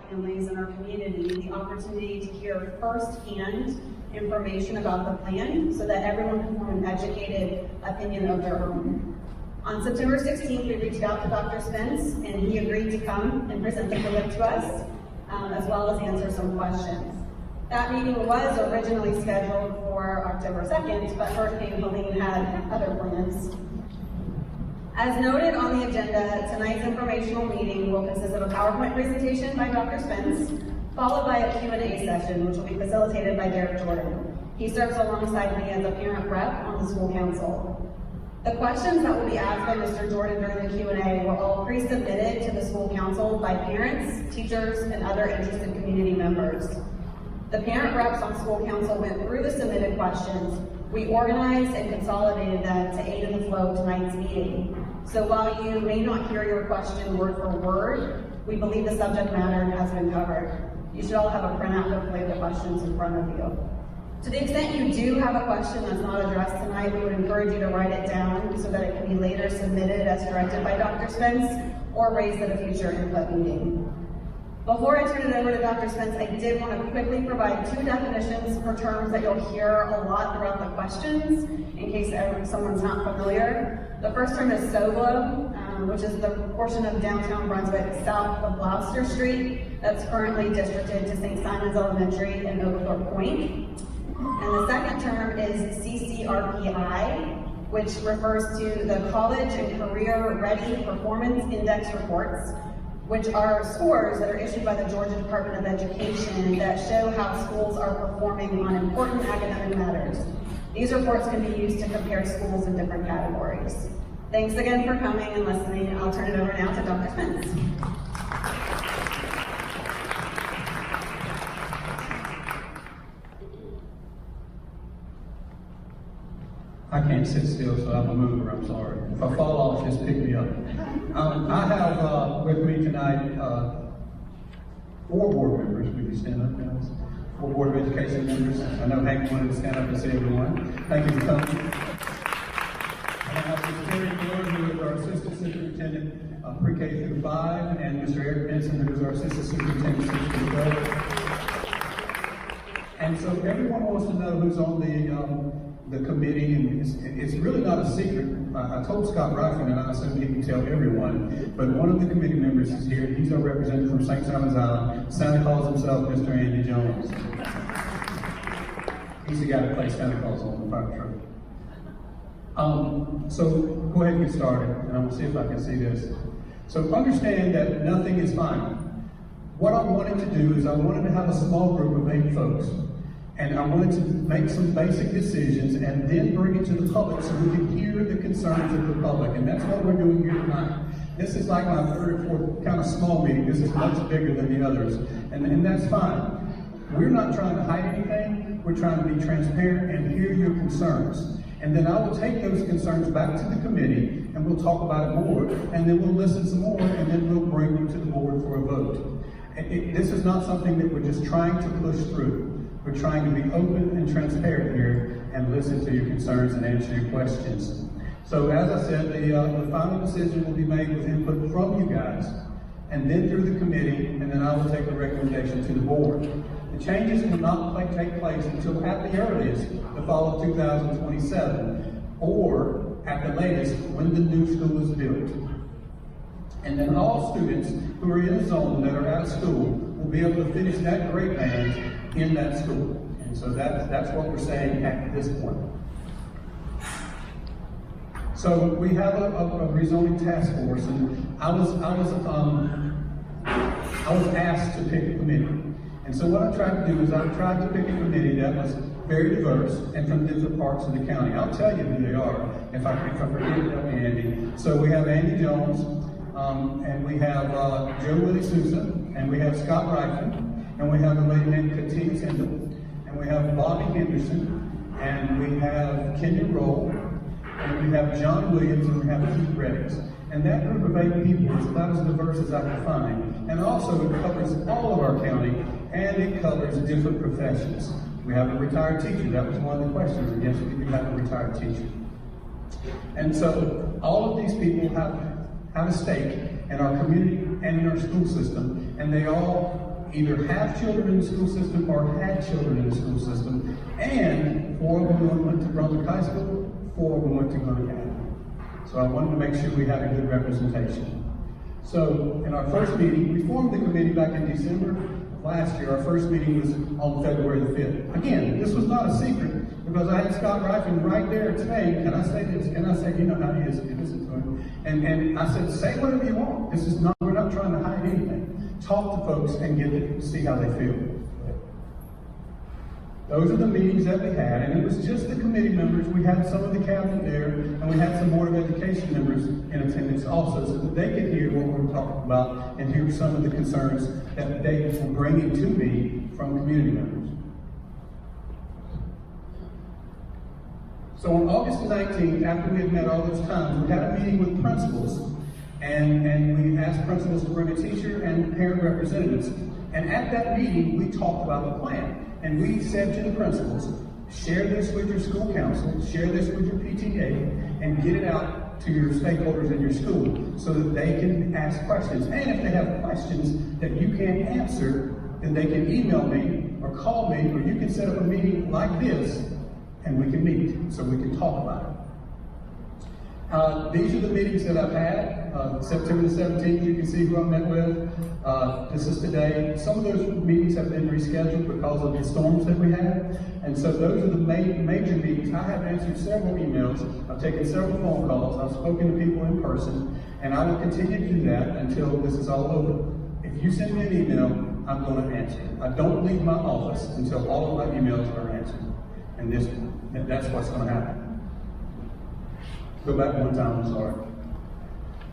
families in our community the opportunity to hear firsthand information about the plan so that everyone can form an educated opinion of their own. On September 16th, we reached out to Dr. Spence, and he agreed to come and present the plan to us, as well as answer some questions. That meeting was originally scheduled for October 2nd, but Hurricane Helene had other plans. As noted on the agenda, tonight's informational meeting will consist of a PowerPoint presentation by Dr. Spence, followed by a Q&A session, which will be facilitated by Derek Jordan. He serves alongside me as a parent rep on the school council. The questions that will be asked by Mr. Jordan during the Q&A were all pre-submitted to the school council by parents, teachers, and other interested community members. The parent reps on school council went through the submitted questions. We organized and consolidated them to aid in the flow of tonight's meeting. So while you may not hear your question word for word, we believe the subject matter has been covered. You should all have a printout of the questions in front of you. To the extent you do have a question that's not addressed tonight, we would encourage you to write it down so that it can be later submitted as directed by Dr. Spence or raised at a future input meeting. Before I turn it over to Dr. Spence, I did want to quickly provide two definitions for terms that you'll hear a lot throughout the questions, in case someone's not familiar. The first term is SOGLO, which is the portion of downtown Brunswick south of Gloucester Street that's currently districted to St. Simon's Elementary and Oglethorpe Point. And the second term is CCRPI, which refers to the College and Career Ready Performance Index reports, which are scores that are issued by the Georgia Department of Education that show how schools are performing on important academic matters. These reports can be used to compare schools in different categories. Thanks again for coming and listening. I'll turn it over now to Dr. Spence. I can't sit still, so I'm a mover, I'm sorry. If I fall off, just pick me up. I have with me tonight 4 board members. Would you stand up, guys? 4 Board of Education members. I know Hank wanted to stand up and say everyone. Thank you for coming. I have Mr. Terry Glynn, who is our Assistant Superintendent Pre-K through 5, and Mr. Eric Benson, who is our Assistant Superintendent 6 through 12. And so everyone wants to know who's on the committee, and it's really not a secret. I told Scott Spence, and I assume he can tell everyone, but one of the committee members is here. He's our representative from St. Simon's Island. Santa Claus himself, Mr. Andy Jones. He's the guy that plays Santa Claus on the fire truck. So go ahead and get started, and I'm gonna see if I can see this. So understand that nothing is final. What I wanted to do is I wanted to have a small group of 8 folks. And I wanted to make some basic decisions and then bring it to the public so we can hear the concerns of the public. And that's what we're doing here tonight. This is like my 3rd or 4th kind of small meeting. This is much bigger than the others. And that's fine. We're not trying to hide anything. We're trying to be transparent and hear your concerns. And then I will take those concerns back to the committee and we'll talk about it more. And then we'll listen some more and then we'll bring you to the board for a vote. This is not something that we're just trying to push through. We're trying to be open and transparent here and listen to your concerns and answer your questions. So as I said, the final decision will be made with input from you guys, and then through the committee, and then I will take a recommendation to the board. The changes will not take place until at the earliest, the fall of 2027, or at the latest, when the new school is built. And then all students who are in a zone that are out of school will be able to finish that grade band in that school. And so that's what we're saying at this point. So we have a rezoning task force, and I was asked to pick a committee. And so what I tried to do is I tried to pick a committee that was very diverse and from different parts of the county. I'll tell you who they are if I forget, help me, Andy. So we have Andy Jones, and we have Joe Willie Sousa, and we have Scott Spence, and we have a lady named Katina Tyndall, and we have Bobby Henderson, and we have Kenya Roll, and we have John Williams, and we have Keith Reddings. And that group of 8 people is about as diverse as I can find. And also it covers all of our county, and it covers different professions. We have a retired teacher. That was one of the questions. And yes, we do have a retired teacher. And so all of these people have a stake in our community and in our school system, and they all either have children in the school system or had children in the school system, and 4 of them went to Brunswick High School, 4 of them went to Glynn County. So I wanted to make sure we had a good representation. So in our first meeting, we formed the committee back in December of last year. Our first meeting was on February the 5th. Again, this was not a secret because I had Scott Rifen right there saying, can I say this? Can I say, you know how he is, you listen to him. And I said, say whatever you want. This is not, we're not trying to hide anything. Talk to folks and get to see how they feel. Those are the meetings that we had, and it was just the committee members. We had some of the cabinet there, and we had some Board of Education members in attendance also, so that they could hear what we were talking about and hear some of the concerns that they were bringing to me from community members. So on August 19th, after we had met all those times, we had a meeting with principals, and we asked principals to bring a teacher and parent representatives. And at that meeting, we talked about the plan. And we said to the principals, share this with your school council, share this with your PTA, and get it out to your stakeholders in your school so that they can ask questions. And if they have questions that you can't answer, then they can email me or call me, or you can set up a meeting like this, and we can meet so we can talk about it. These are the meetings that I've had. September the 17th, you can see who I met with. This is today. Some of those meetings have been rescheduled because of the storms that we had. And so those are the major meetings. I have answered several emails. I've taken several phone calls. I've spoken to people in person. And I will continue to do that until this is all over. If you send me an email, I'm going to answer it. I don't leave my office until all of my emails are answered. And that's what's going to happen. Go back one time, I'm sorry.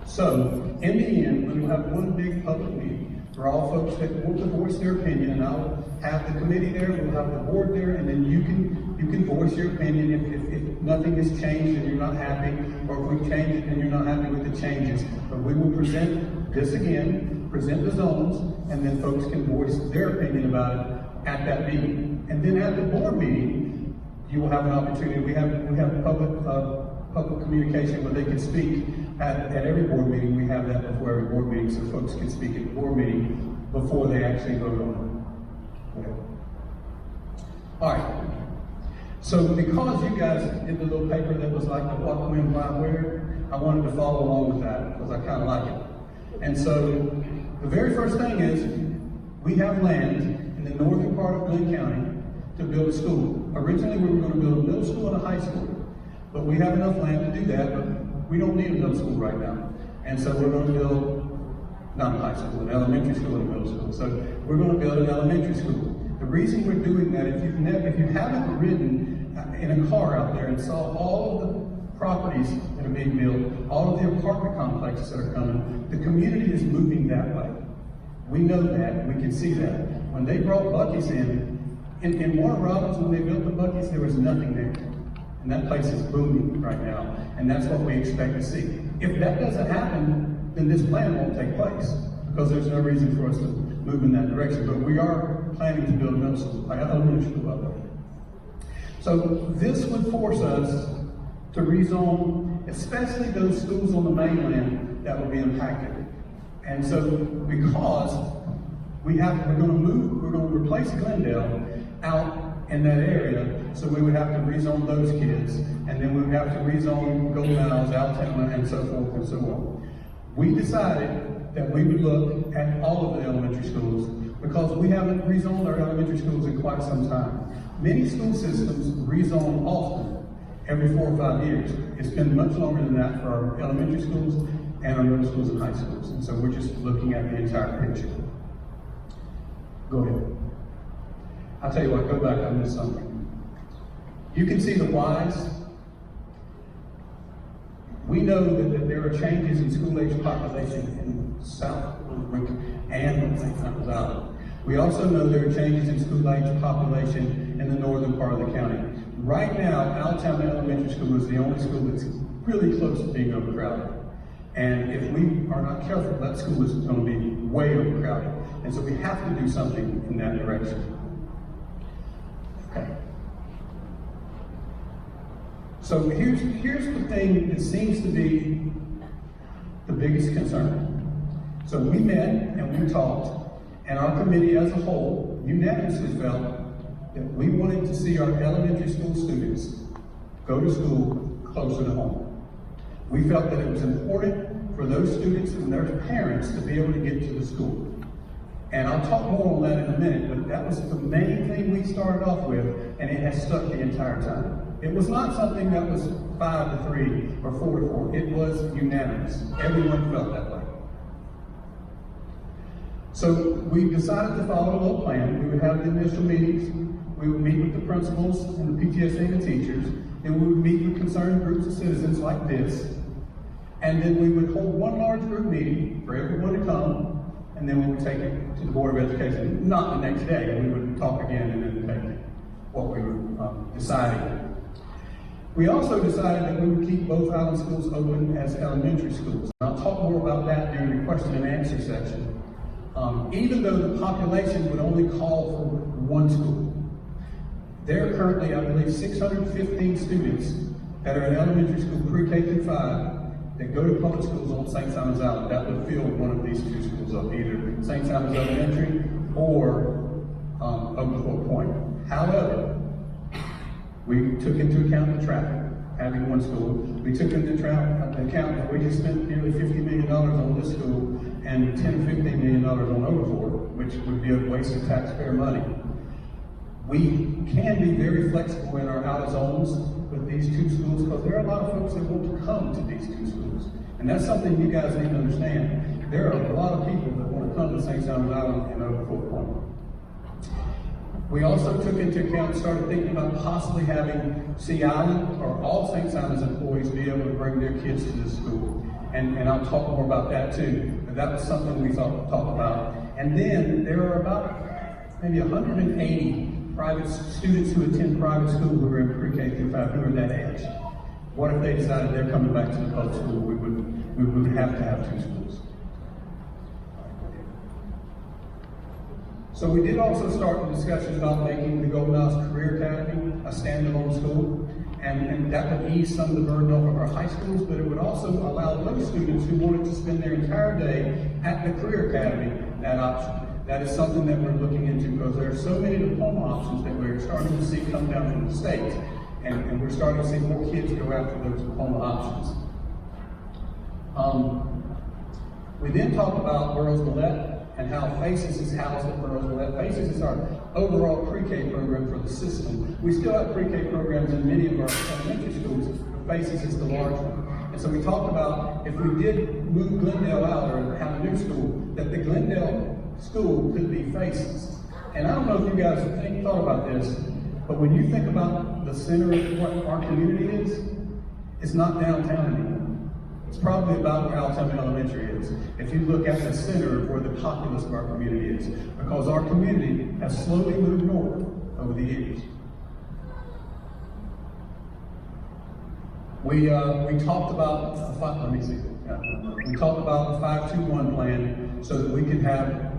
So, in the end, we will have one big public meeting for all folks that want to voice their opinion, and I'll have the committee there, we'll have the board there, and then you can voice your opinion if nothing has changed and you're not happy, or if we've changed it and you're not happy with the changes. But we will present this again, present the zones, and then folks can voice their opinion about it at that meeting. And then at the board meeting, you will have an opportunity. We have public communication where they can speak at every board meeting. We have that before every board meeting, so folks can speak at the board meeting before they actually vote on it. Okay. All right. So because you guys did the little paper that was like the what, when, why, where, I wanted to follow along with that because I kind of like it. And so the very first thing is we have land in the northern part of Glynn County to build a school. Originally we were going to build a middle school and a high school. But we have enough land to do that, but we don't need a middle school right now. And so we're going to build, not a high school, an elementary school and a middle school. So we're going to build an elementary school. The reason we're doing that, if you haven't ridden in a car out there and saw all of the properties that are being built, all of the apartment complexes that are coming, the community is moving that way. We know that, we can see that. When they brought Buc-ee's in Warner Robins, when they built the Buc-ee's, there was nothing there. And that place is booming right now, and that's what we expect to see. If that doesn't happen, then this plan won't take place, because there's no reason for us to move in that direction. But we are planning to build a middle school, like elementary school up there. So this would force us to rezone, especially those schools on the mainland that will be impacted. And so because we're going to replace Glendale out in that area, so we would have to rezone those kids, and then we would have to rezone Golden Isles, Altoona, and so forth and so on. We decided that we would look at all of the elementary schools because we haven't rezoned our elementary schools in quite some time. Many school systems rezone often, every 4 or 5 years. It's been much longer than that for our elementary schools and our middle schools and high schools, and so we're just looking at the entire picture. Go ahead. I'll tell you what, go back, I missed something. You can see the whys. We know that there are changes in school-age population in South and St. Valley. We also know there are changes in school-age population in the northern part of the county. Right now, Altoona Elementary School is the only school that's really close to being overcrowded. And if we are not careful, that school is going to be way overcrowded. And so we have to do something in that direction. Okay. So here's the thing that seems to be the biggest concern. So we met and we talked, and our committee as a whole unanimously felt that we wanted to see our elementary school students go to school closer to home. We felt that it was important for those students and their parents to be able to get to the school. And I'll talk more on that in a minute, but that was the main thing we started off with, and it has stuck the entire time. It was not something that was 5-3 or 4-4. It was unanimous. Everyone felt that way. So we decided to follow a little plan. We would have the initial meetings. We would meet with the principals and the PTSA and the teachers. Then we would meet with concerned groups of citizens like this. And then we would hold one large group meeting for everyone to come. And then we would take it to the Board of Education. Not the next day. We would talk again and then take what we were deciding. We also decided that we would keep both island schools open as elementary schools. And I'll talk more about that during the question and answer section. Even though the population would only call for one school, there are currently, I believe, 615 students that are in elementary school pre-K through 5 that go to public schools on St. Simon's Island. That would fill one of these two schools up, either St. Simon's Elementary or Oglethorpe Point. However, we took into account the traffic, having one school. We took into account that we just spent nearly $50 million on this school and $10 or $15 million on Oglethorpe, which would be a waste of taxpayer money. We can be very flexible in our outer zones with these two schools because there are a lot of folks that want to come to these two schools. And that's something you guys need to understand. There are a lot of people that want to come to St. Simon's Island and Oglethorpe Point. We also took into account, started thinking about possibly having Sea Island or all St. Simon's employees be able to bring their kids to this school. And I'll talk more about that too. But that was something we thought talk about. And then there are about maybe 180 private students who attend private school who are in pre-K through 5 who are that age. What if they decided they're coming back to the public school? We would have to have two schools. So we did also start the discussion about making the Golden Isles Career Academy a standalone school, and that would ease some of the burden off of our high schools, but it would also allow those students who wanted to spend their entire day at the Career Academy that option. That is something that we're looking into because there are so many diploma options that we're starting to see come down from the state, and we're starting to see more kids go after those diploma options. We then talked about Burroughs Millette and how FACES is housed at Burroughs Millette. FACES is our overall pre-K program for the system. We still have pre-K programs in many of our elementary schools, but FACES is the large one. And so we talked about if we did move Glendale out or have a new school, that the Glendale school could be FACES. And I don't know if you guys have thought about this, but when you think about the center of what our community is, it's not downtown anymore. It's probably about where Altamont Elementary is, if you look at the center of where the populace of our community is, because our community has slowly moved north over the years. We talked about, we talked about the 5-2-1 plan so that we could have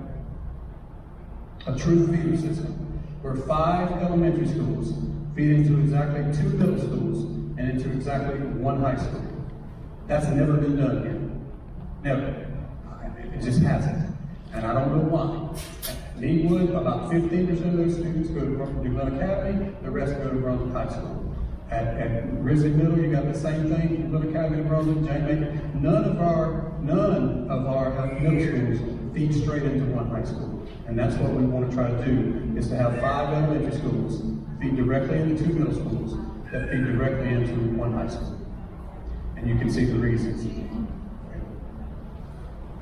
a true feeder system, where 5 elementary schools feed into exactly 2 middle schools and into exactly 1 high school. That's never been done yet. Never. It just hasn't. And I don't know why. At Leewood, about 15% of those students go to Glynn Academy, the rest go to Brunswick High School. At Risley Middle, you got the same thing, Glynn Academy, Brunswick, Jane Baker. None of our middle schools feed straight into 1 high school. And that's what we want to try to do, is to have 5 elementary schools feed directly into 2 middle schools that feed directly into 1 high school. And you can see the reasons.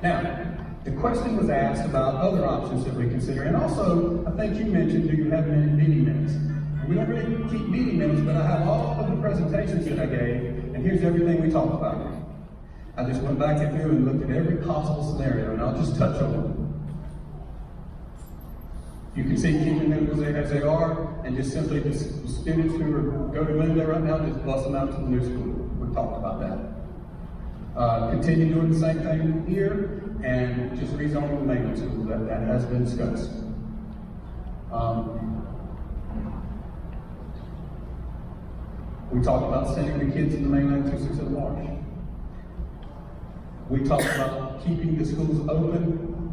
Now, the question was asked about other options that we consider, and also, I think you mentioned, do you have meeting minutes? We don't really keep meeting minutes, but I have all of the presentations that I gave, and here's everything we talked about. I just went back and through and looked at every possible scenario, and I'll just touch on them. You can see keeping them as they are, and just simply the students who go to Glendale right now, just bust them out to the new school. We talked about that. Continue doing the same thing here, and just rezone the maintenance schools. That has been discussed. We talked about sending the kids in the mainland 26th of March. We talked about keeping the schools open,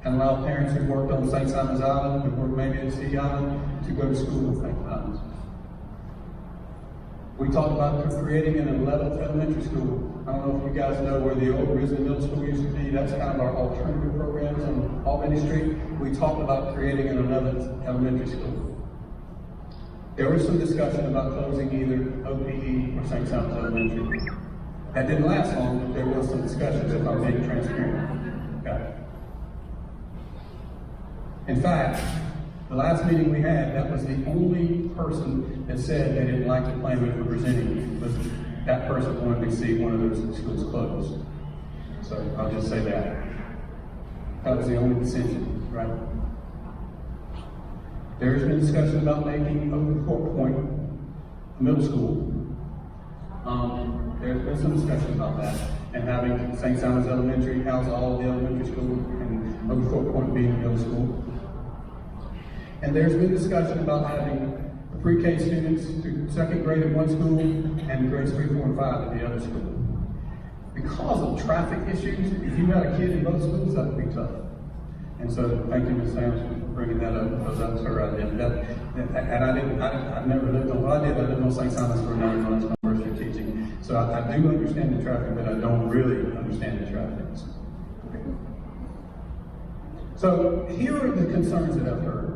and allow parents who worked on St. Simon's Island, who worked maybe at Sea Island, to go to school at St. Simon's. We talked about creating an 11th elementary school. I don't know if you guys know where the old Risley Middle School used to be. That's kind of our alternative programs on Albany Street. We talked about creating an 11th elementary school. There was some discussion about closing either OPE or St. Simon's Elementary. That didn't last long, but there was some discussions, if I'm being transparent. Okay. In fact, the last meeting we had, that was the only person that said they didn't like the plan we were presenting. Was that person wanted to see one of those schools closed. So I'll just say that. That was the only dissension, right? There's been discussion about making Oak Court Point a middle school. There's been some discussion about that, and having St. Simon's Elementary house all of the elementary school and Oak Court Point being middle school. And there's been discussion about having pre-K students through second grade at one school and grades 3, 4, and 5 at the other school. Because of traffic issues, if you had a kid in both schools, that would be tough. And so, thank you, Ms. Sams, for bringing that up, because that was her idea. I've never lived on, well, I lived on St. Simon's for 9 months, my first year teaching. So I do understand the traffic, but I don't really understand the traffic. So here are the concerns that I've heard.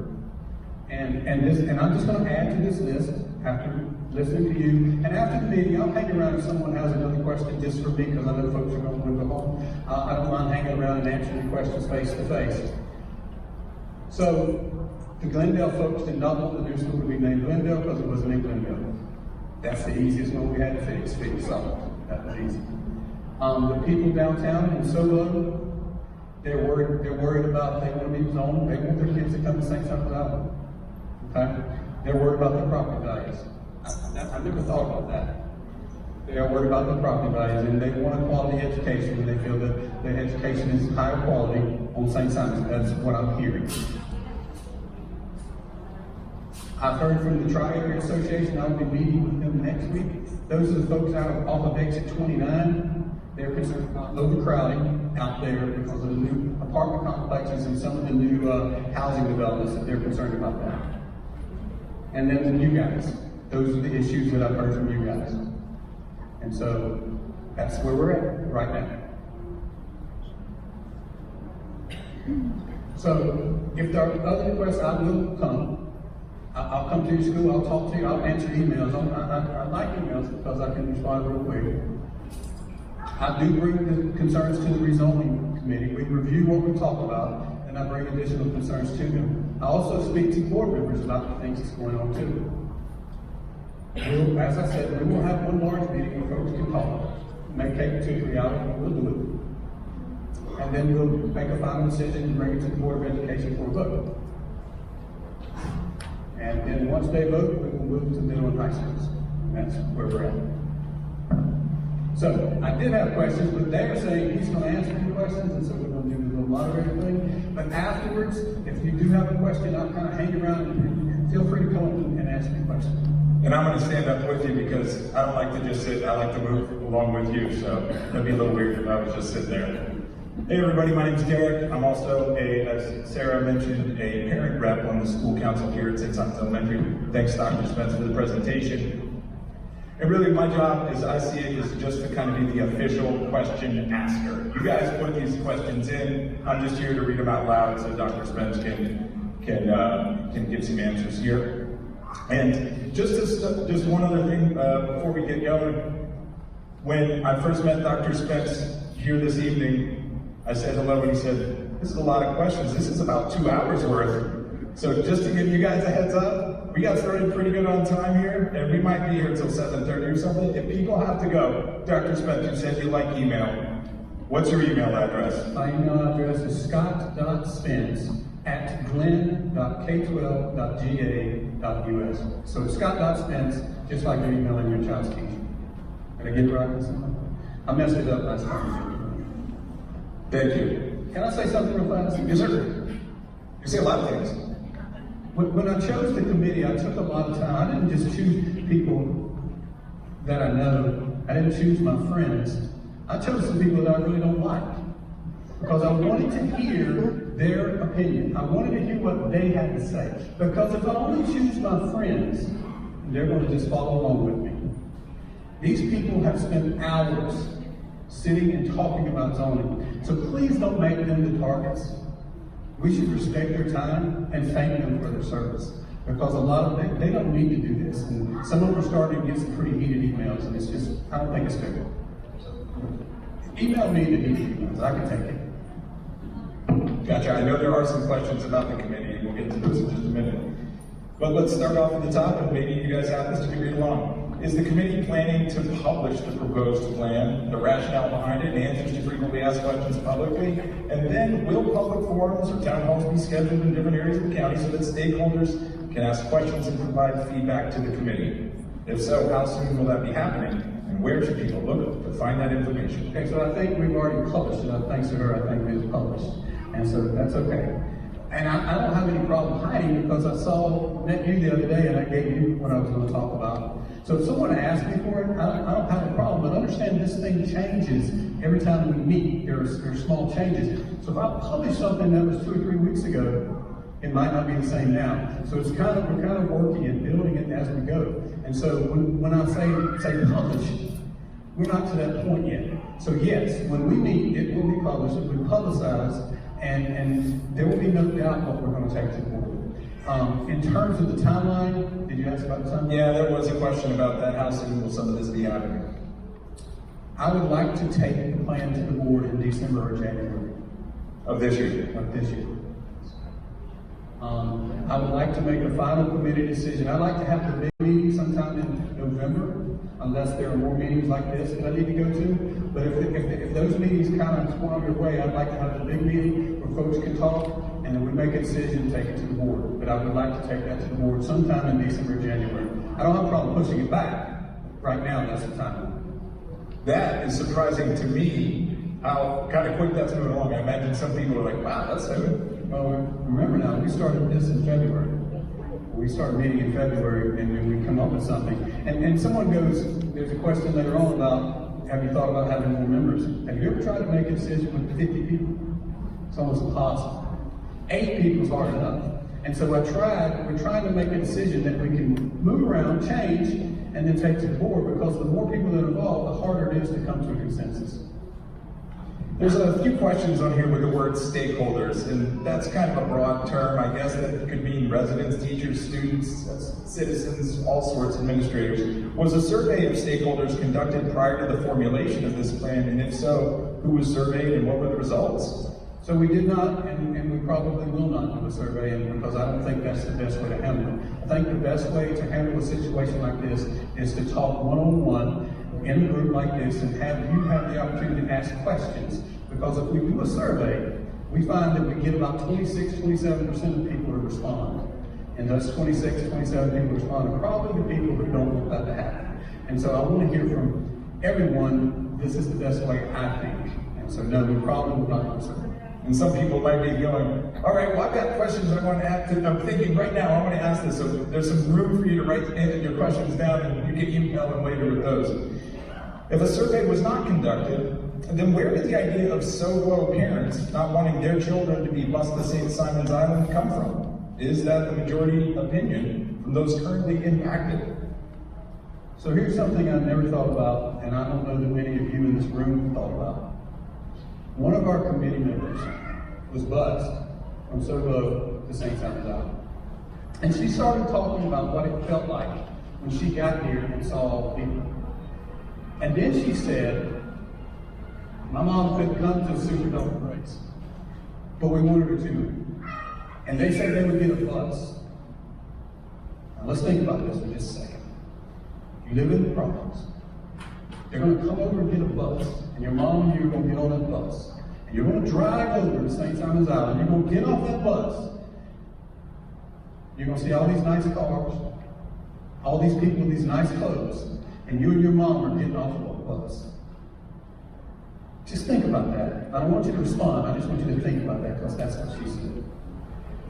And I'm just going to add to this list after listening to you. And after the meeting, I'll hang around if someone has another question just for me, because I know folks are going to want to go home. I don't mind hanging around and answering questions face to face. So the Glendale folks did not want the new school to be named Glendale because it wasn't in Glendale. That's the easiest one we had to fix solved. That was easy. The people downtown in Solo, they're worried about, they want to be zoned, they want their kids to come to St. Simon's Island. Okay? They're worried about the property values. I never thought about that. They are worried about the property values, and they want a quality education, and they feel that their education is higher quality on St. Simon's. That's what I'm hearing. I've heard from the Tri-Area Association. I'll be meeting with them next week. Those are the folks off of exit 29. They're concerned about overcrowding out there because of the new apartment complexes and some of the new housing developments that they're concerned about that. And then the new guys. Those are the issues that I've heard from you guys. And so that's where we're at right now. So if there are other requests, I will come. I'll come to your school, I'll talk to you, I'll answer emails. I like emails because I can respond real quick. I do bring the concerns to the rezoning committee. We review what we talk about, and I bring additional concerns to them. I also speak to board members about the things that's going on too. As I said, we will have one large meeting where folks can talk. It may take 2 or 3 hours, but we'll do it. And then we'll make a final decision and bring it to the Board of Education for a vote. And then once they vote, we will move to middle and high schools. And that's where we're at. So I did have questions, but they're saying he's going to answer the questions, and so we're going to do the little moderator thing. But afterwards, if you do have a question, I'll kind of hang around and feel free to come up and ask me questions. And I'm going to stand up with you because I don't like to just sit, I like to move along with you, so it'd be a little weird if I was just sitting there. Hey everybody, my name's Derek. I'm also, as Sarah mentioned, a parent rep on the school council here at St. Simon's Elementary. Thanks Dr. Spence for the presentation. And really my job, as I see it, is just to kind of be the official question asker. You guys put these questions in, I'm just here to read them out loud so Dr. Spence can give some answers here. And just one other thing before we get going. When I first met Dr. Spence here this evening, I said hello and he said, this is a lot of questions. This is about 2 hours worth. So just to give you guys a heads up, we got started pretty good on time here, and we might be here till 7:30 or something. If people have to go, Dr. Spence, you said you like email. What's your email address? My email address is scott.spence@glynn.k12.ga.us. So Scott.Spence, just like you're emailing your child's teacher. Did I get it right? I messed it up last time. Thank you. Can I say something real fast? Yes, sir. You say a lot of things. When I chose the committee, I took a lot of time. I didn't just choose people that I know I didn't choose my friends. I chose some people that I really don't like. Because I wanted to hear their opinion. I wanted to hear what they had to say. Because if I only choose my friends, they're going to just follow along with me. These people have spent hours sitting and talking about zoning. So please don't make them the targets. We should respect their time and thank them for their service. Because a lot of them, they don't need to do this. And some of them are starting to get some pretty heated emails, and it's just, I don't think it's fair. Email me the heated emails, I can take it. Gotcha. I know there are some questions about the committee, and we'll get to those in just a minute. But let's start off at the top, and maybe you guys have this to read along. Is the committee planning to publish the proposed plan, the rationale behind it, and answers to frequently asked questions publicly? And then will public forums or town halls be scheduled in different areas of the county so that stakeholders can ask questions and provide feedback to the committee? If so, how soon will that be happening? And where should people look to find that information? Okay, so I think we've already published it. Thanks to her, I think it's published. And so that's okay. And I don't have any problem hiding because I met you the other day and I gave you what I was going to talk about. So if someone asks me for it, I don't have a problem. But understand this thing changes every time we meet. There's small changes. So if I publish something that was 2 or 3 weeks ago, it might not be the same now. So we're kind of working and building it as we go. And so when I say publish, we're not to that point yet. So yes, when we meet, it will be published, it will be publicized, and there will be no doubt what we're going to take to the board. In terms of the timeline, did you ask about the timeline? Yeah, there was a question about that. How soon will some of this be happening? I would like to take the plan to the board in December or January. Of this year? Of this year. I would like to make a final committee decision. I'd like to have the big meeting sometime in November, unless there are more meetings like this that I need to go to. But if those meetings kind of squander away, I'd like to have the big meeting where folks can talk, and then we make a decision and take it to the board. But I would like to take that to the board sometime in December or January. I don't have a problem pushing it back. Right now, that's the time. That is surprising to me, how kind of quick that's moving along. I imagine some people are like, wow, that's soon. Well, remember now, we started this in February. We started meeting in February, and then we come up with something. And someone goes, there's a question later on about, have you thought about having more members? Have you ever tried to make a decision with 50 people? It's almost impossible. 8 people is hard enough. And so we're trying to make a decision that we can move around, change, and then take to the board, because the more people that are involved, the harder it is to come to a consensus. There's a few questions on here with the word stakeholders, and that's kind of a broad term. I guess that could mean residents, teachers, students, citizens, all sorts, administrators. Was a survey of stakeholders conducted prior to the formulation of this plan, and if so, who was surveyed and what were the results? So we did not, and we probably will not do a survey, and because I don't think that's the best way to handle it. I think the best way to handle a situation like this is to talk one-on-one in a group like this and have you have the opportunity to ask questions. Because if we do a survey, we find that we get about 26-27% of people to respond. And those 26-27 people who respond are probably the people who don't want that to happen. And so I want to hear from everyone, this is the best way I think. And so no, we probably will not do a survey. And some people might be going, all right, well, I've got questions I want to ask. I'm thinking right now, I want to ask this. So there's some room for you to write your questions down, and you can email them later with those. If a survey was not conducted, then where did the idea of solo parents not wanting their children to be bused to St. Simon's Island come from? Is that the majority opinion from those currently impacted? So here's something I've never thought about, and I don't know that many of you in this room have thought about. One of our committee members was bused from Solo to St. Simon's Island. And she started talking about what it felt like when she got here and saw all the people. And then she said, my mom couldn't come to the Superdome race, but we wanted her to. And they said they would get a bus. Now let's think about this for just a second. You live in the province. They're going to come over and get a bus, and your mom and you are going to get on that bus. And you're going to drive over to St. Simon's Island. You're going to get off that bus. You're going to see all these nice cars, all these people with these nice clothes, and you and your mom are getting off of a bus. Just think about that. I don't want you to respond. I just want you to think about that, because that's what she said.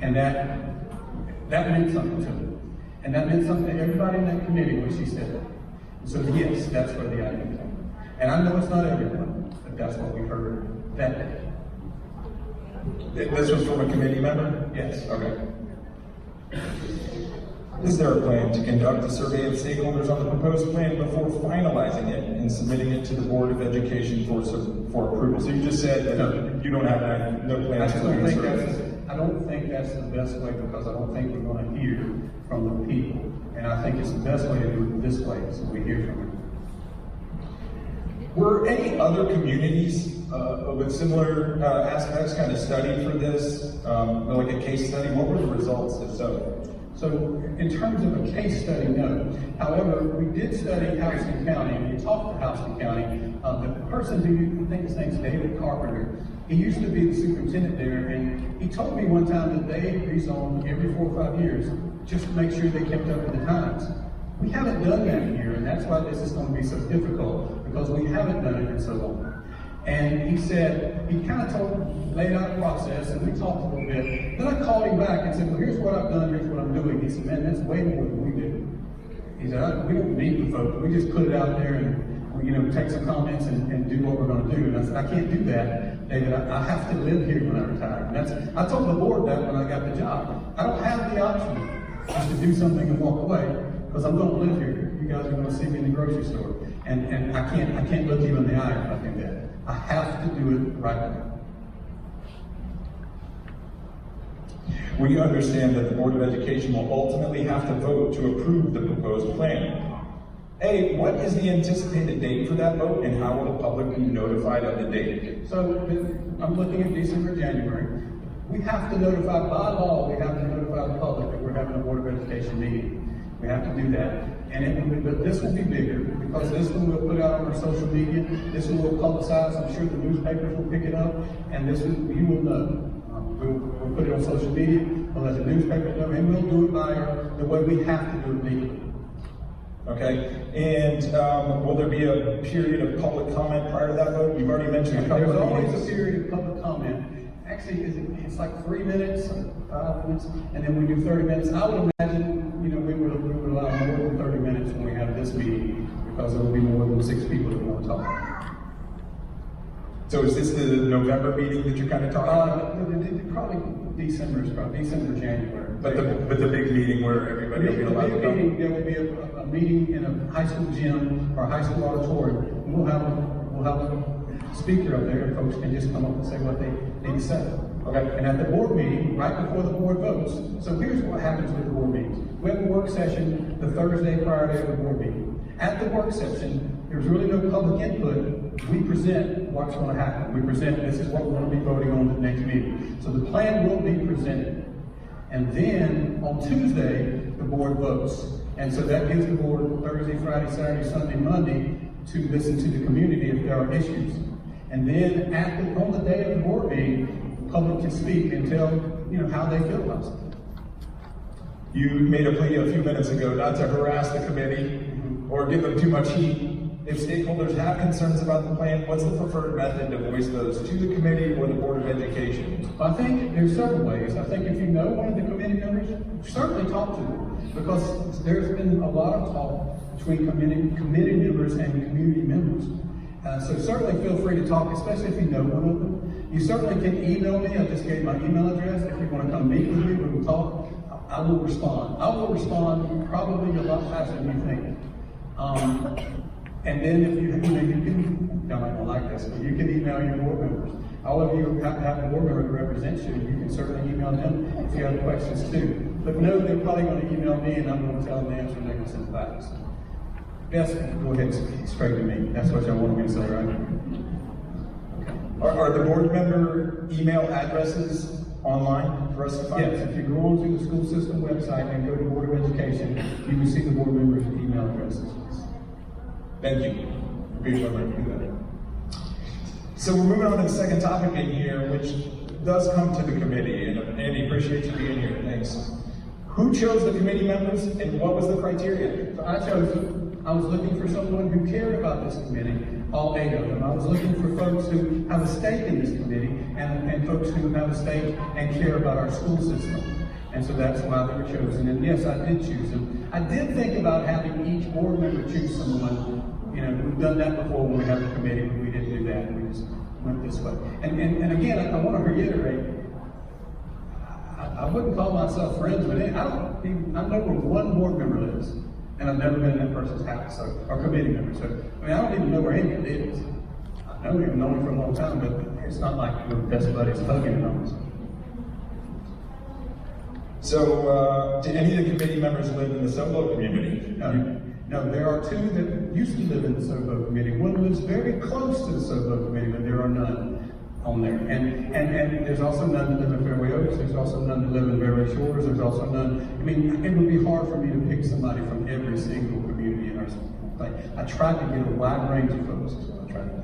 And that meant something to me. And that meant something to everybody in that committee when she said it. So yes, that's where the idea came from. And I know it's not everyone, but that's what we heard that day. This was from a committee member? Yes. Okay. Is there a plan to conduct a survey of stakeholders on the proposed plan before finalizing it and submitting it to the Board of Education for approval? So you just said that you don't have no plans to do a survey. I don't think that's the best way, because I don't think we're going to hear from the people. And I think it's the best way to do it this way, so we hear from them. Were any other communities with similar aspects kind of studied for this, like a case study? What were the results, if so? So in terms of a case study, no. However, we did study Houston County, and we talked to Houston County. The person who, I think his name's David Carpenter, he used to be the superintendent there, and he told me one time that they rezoned every 4 or 5 years just to make sure they kept up with the times. We haven't done that here, and that's why this is going to be so difficult, because we haven't done it in so long. And he said, he kind of laid out a process, and we talked a little bit. Then I called him back and said, well, here's what I've done, here's what I'm doing. He said, man, that's way more than we do. He said, we don't meet with folks, we just put it out there and take some comments and do what we're going to do. And I said, I can't do that, David. I have to live here when I retire. And I told the board that when I got the job. I don't have the option just to do something and walk away, because I'm going to live here. You guys are going to see me in the grocery store. And I can't look you in the eye if I do that. I have to do it right now. We understand that the Board of Education will ultimately have to vote to approve the proposed plan. A, what is the anticipated date for that vote, and how will the public be notified of the date? So I'm looking at December, January. We have to notify, by law, we have to notify the public that we're having a Board of Education meeting. We have to do that. But this will be bigger, because this one we'll put out on our social media. This one we'll publicize. I'm sure the newspapers will pick it up, and this one you will know. We'll put it on social media. We'll let the newspapers know, and we'll do it by the way we have to do it legally. Okay, and will there be a period of public comment prior to that vote? You've already mentioned There's always a period of public comment. Actually, it's like 3 minutes, 5 minutes, and then we do 30 minutes. I would imagine, we would allow more than 30 minutes when we have this meeting, because there will be more than 6 people that want to talk. So is this the November meeting that you're kind of talking about? Probably December, January. But the big meeting where everybody will be allowed to come? There will be a meeting in a high school gym or a high school auditorium. And we'll have a speaker up there, and folks can just come up and say what they need to say. Okay. And at the board meeting, right before the board votes. So here's what happens with the board meetings. We have a work session the Thursday prior to the board meeting. At the work session, there's really no public input. We present what's going to happen. We present, this is what we're going to be voting on at the next meeting. So the plan will be presented. And then on Tuesday, the board votes. And so that gives the board Thursday, Friday, Saturday, Sunday, Monday to listen to the community if there are issues. And then on the day of the board meeting, the public can speak and tell how they feel about something. You made a plea a few minutes ago not to harass the committee or give them too much heat. If stakeholders have concerns about the plan, what's the preferred method to voice those to the committee or the Board of Education? I think there's several ways. I think if you know one of the committee members, certainly talk to them, because there's been a lot of talk between committee members and community members. So certainly feel free to talk, especially if you know one of them. You certainly can email me. I just gave my email address. If you want to come meet with me, we will talk. I will respond. I will respond probably a lot faster than you think. And then if you can, y'all might not like this, but you can email your board members. All of you have a board member that represents you. You can certainly email them if you have questions too. But no, they're probably going to email me, and I'm going to tell them the answer, and they're going to send it back. So, yes, go ahead and speak straight to me. That's what y'all wanted me to say, right? Are the board member email addresses online for us to find? Yes, if you go onto the school system website and go to Board of Education, you can see the board members' email addresses. Thank you. Appreciate that. So we're moving on to the second topic in here, which does come to the committee. And Andy, appreciate you being here. Thanks. Who chose the committee members, and what was the criteria? So I was looking for someone who cared about this committee, all 8 of them. I was looking for folks who have a stake in this committee and folks who have a stake and care about our school system. And so that's why they were chosen. And yes, I did choose them. I did think about having each board member choose someone. You know, we've done that before when we had a committee, but we didn't do that. We just went this way. And again, I want to reiterate, I wouldn't call myself friends with any. I know where one board member lives, and I've never been in that person's house, or committee member. So, I mean, I don't even know where anyone is. I know we've known him for a long time, but it's not like we're best buddies hugging and all. So, do any of the committee members live in the Solo community? No, there are two that used to live in the SOBO committee. One lives very close to the SOBO committee, but there are none on there. And there's also none that live in Fairway Oaks. There's also none that live in Fairway Shores. There's also none. I mean, it would be hard for me to pick somebody from every single community in our state. I tried to get a wide range of folks, is what I tried to do.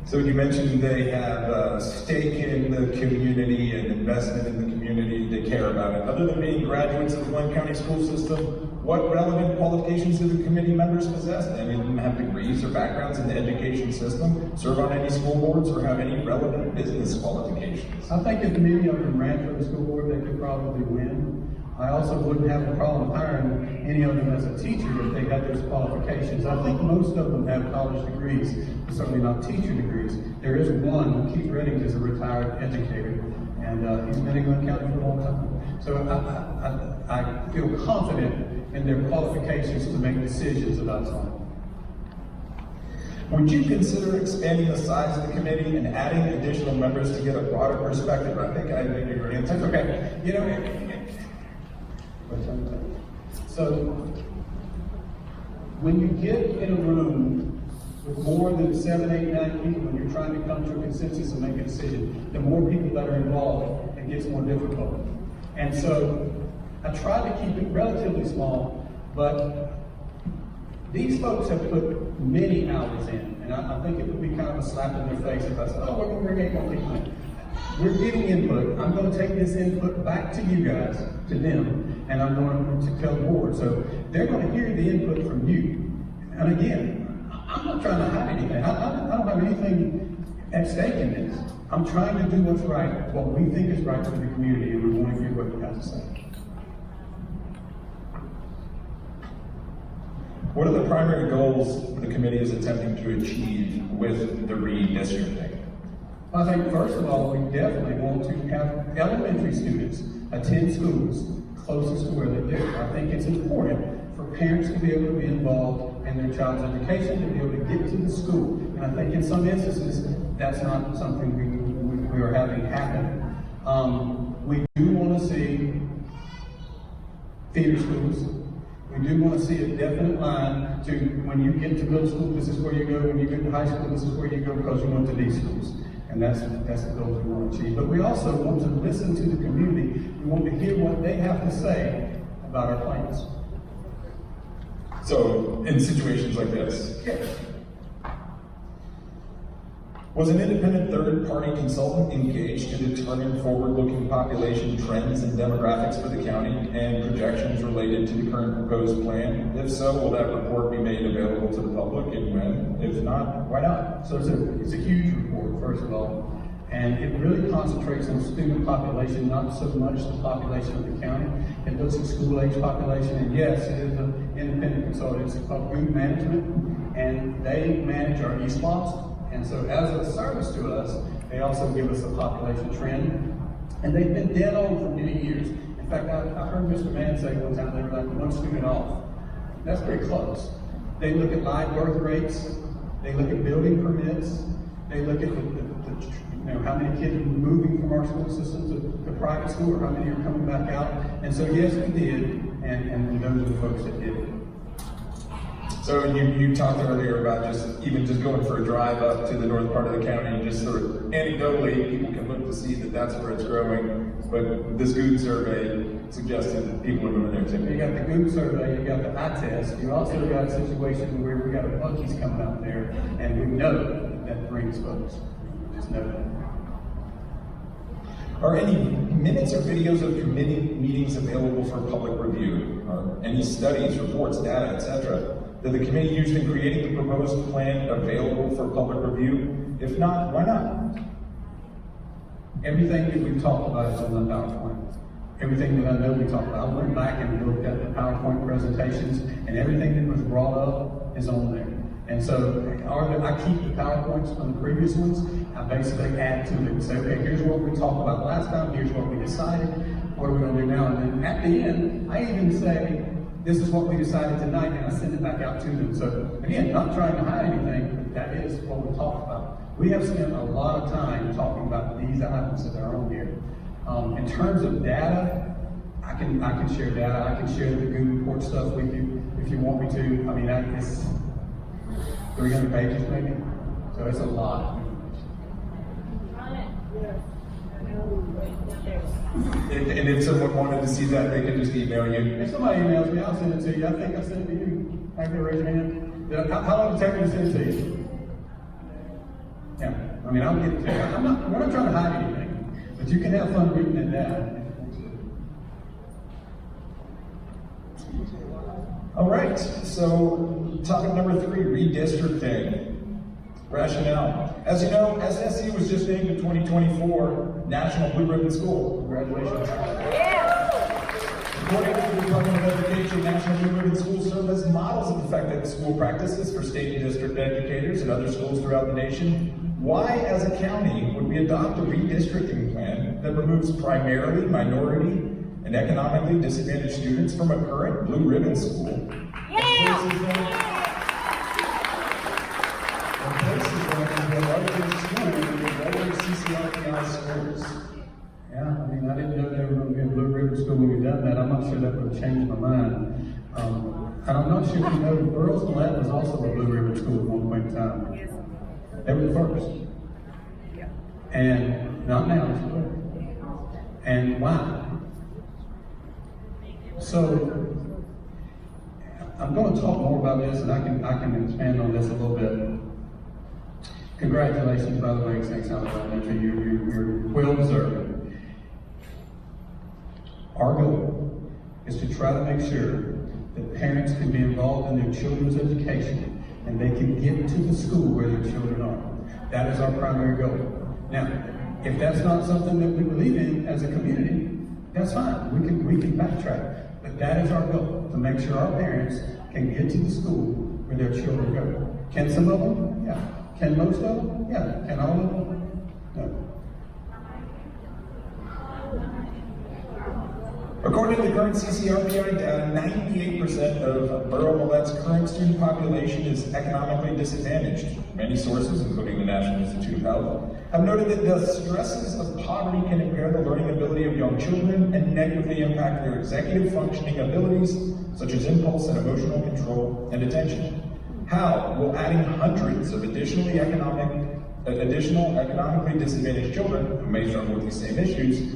So you mentioned they have a stake in the community and investment in the community. They care about it. Other than being graduates of the Glynn County school system, what relevant qualifications do the committee members possess? Any of them have degrees or backgrounds in the education system, serve on any school boards, or have any relevant business qualifications? I think if many of them ran for the school board, they could probably win. I also wouldn't have a problem hiring any of them as a teacher if they had those qualifications. I think most of them have college degrees, but certainly not teacher degrees. There is one, Keith Redding is a retired educator, and he's been in Glynn County for a long time. So I feel confident in their qualifications to make decisions about something. Would you consider expanding the size of the committee and adding additional members to get a broader perspective? I think I made your answer. That's okay. You know, so when you get in a room with more than 7, 8, 9 people, and you're trying to come to a consensus and make a decision, the more people that are involved, it gets more difficult. And so I tried to keep it relatively small, but these folks have put many hours in, and I think it would be kind of a slap in their face if I said, oh, we're going to bring 8 more people in. We're getting input. I'm going to take this input back to you guys, to them, and I'm going to tell the board. So they're going to hear the input from you. And again, I'm not trying to hide anything. I don't have anything at stake in this. I'm trying to do what's right, what we think is right for the community, and we want to hear what you have to say. What are the primary goals the committee is attempting to achieve with the redistricting? I think, first of all, we definitely want to have elementary students attend schools closest to where they live. I think it's important for parents to be able to be involved in their child's education, to be able to get to the school. And I think in some instances, that's not something we are having happen. We do want to see feeder schools. We do want to see a definite line to when you get to middle school, this is where you go. When you get to high school, this is where you go because you went to these schools. And that's the goal we want to achieve. But we also want to listen to the community. We want to hear what they have to say about our plans. So, in situations like this, Yes. was an independent third-party consultant engaged to determine forward-looking population trends and demographics for the county and projections related to the current proposed plan? If so, will that report be made available to the public, and when? If not, why not? So it's a huge report, first of all. And it really concentrates on student population, not so much the population of the county. It looks at school-age population, and yes, it is an independent consultant. It's called Group Management, and they manage our East Lots. And so as a service to us, they also give us a population trend. And they've been dead on for many years. In fact, I heard Mr. Mann say one time they were like 1 student off. That's very close. They look at live birth rates. They look at building permits. They look at how many kids are moving from our school system to private school, or how many are coming back out. And so yes, we did, and those are the folks that did it. So you talked earlier about just going for a drive up to the north part of the county, and just sort of anecdotally, people can look to see that that's where it's growing. But this Good survey suggested that people are moving there too. You got the Good survey, you got the eye test. You also got a situation where we got a Buc-ee's coming out there, and we know that brings folks. We just know that. Are any minutes or videos of committee meetings available for public review? Are any studies, reports, data, etc.? Did the committee use in creating the proposed plan available for public review? If not, why not? Everything that we've talked about is on the PowerPoint. everything that I know we talked about. I went back and looked at the PowerPoint presentations, and everything that was brought up is on there. And so I keep the PowerPoints from the previous ones. I basically add to it and say, okay, here's what we talked about last time, here's what we decided, what are we gonna do now? And then at the end, I even say, this is what we decided tonight, and I send it back out to them. So again, not trying to hide anything, but that is what we talked about. We have spent a lot of time talking about these items that are on here. In terms of data, I can share data. I can share the Google report stuff with you if you want me to. I mean, it's 300 pages maybe, so it's a lot. And if someone wanted to see that, they can just email you. If somebody emails me, I'll send it to you. I think I sent it to you. I can raise your hand. How long did it take me to send it to you? Yeah, I mean, I'll get it to you. We're not trying to hide anything, but you can have fun reading it down. All right, so topic number 3, redistricting. Rationale. As you know, SSE was just named the 2024 National Blue Ribbon School. Congratulations. According to the Department of Education, National Blue Ribbon Schools serve as models of effective school practices for state and district educators and other schools throughout the nation. Why, as a county, would we adopt a redistricting plan that removes primarily minority and economically disadvantaged students from a current blue ribbon school? Places that are larger schools with lower CCRPI scores. Yeah, I mean, I didn't know they were going to be a blue ribbon school when we done that. I'm not sure that would have changed my mind. And I'm not sure if you know, Burroughs Gillette was also a blue ribbon school at one point in time. Yes. They were the first. Yeah. And not now, and why? So, I'm going to talk more about this, and I can expand on this a little bit. Congratulations, by the way, St. Simon Elementary. You're well deserved. Our goal is to try to make sure that parents can be involved in their children's education and they can get to the school where their children are. That is our primary goal. Now, if that's not something that we believe in as a community, that's fine. We can backtrack. But that is our goal, to make sure our parents can get to the school where their children go. Can some of them? Yeah. Can most of them? Yeah. Can all of them? No. According to the current CCRPI data, 98% of Borough Millette's current student population is economically disadvantaged. Many sources, including the National Institute of Health, have noted that the stresses of poverty can impair the learning ability of young children and negatively impact their executive functioning abilities, such as impulse and emotional control and attention. How will adding hundreds of additional economically disadvantaged children, who may struggle with these same issues,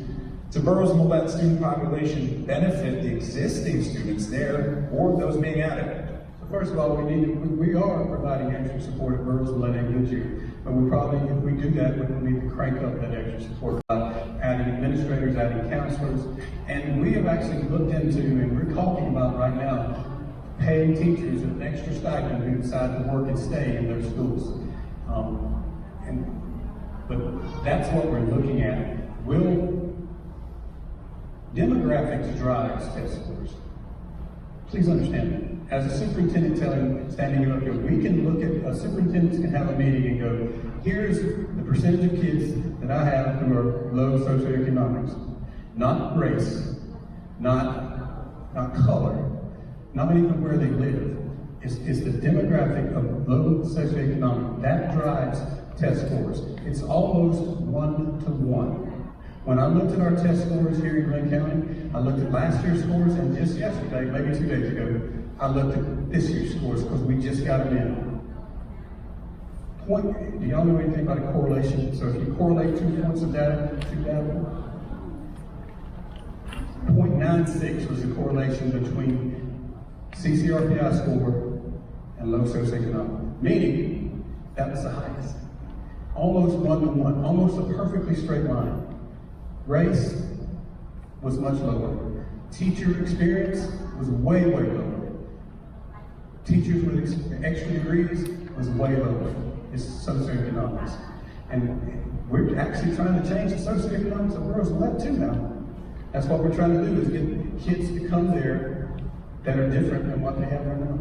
to Borough's Millette student population benefit the existing students there or those being added? So first of all, we are providing extra support at Borough's Millette and Goodyear, but we probably, if we do that, we will need to crank up that extra support by adding administrators, adding counselors, and we have actually looked into, and we're talking about right now, paying teachers an extra stipend who decide to work and stay in their schools. But that's what we're looking at. Demographics drives test scores. Please understand that. As a superintendent standing up here, we can look at, superintendents can have a meeting and go, here's the percentage of kids that I have who are low socioeconomics. Not race, not color, not even where they live. It's the demographic of low socioeconomic. That drives test scores. It's almost 1-to-1. When I looked at our test scores here in Glynn County, I looked at last year's scores, and just yesterday, maybe 2 days ago, I looked at this year's scores because we just got them in. Do y'all know anything about a correlation? So if you correlate 2 points of data to data, 0.96 was the correlation between CCRPI score and low socioeconomic, meaning that was the highest. Almost 1-to-1, almost a perfectly straight line. Race was much lower. Teacher experience was way lower. Teachers with extra degrees was way lower. It's socioeconomics. And we're actually trying to change the socioeconomics of Borough's Millette too now. That's what we're trying to do, is get kids to come there that are different than what they have right now.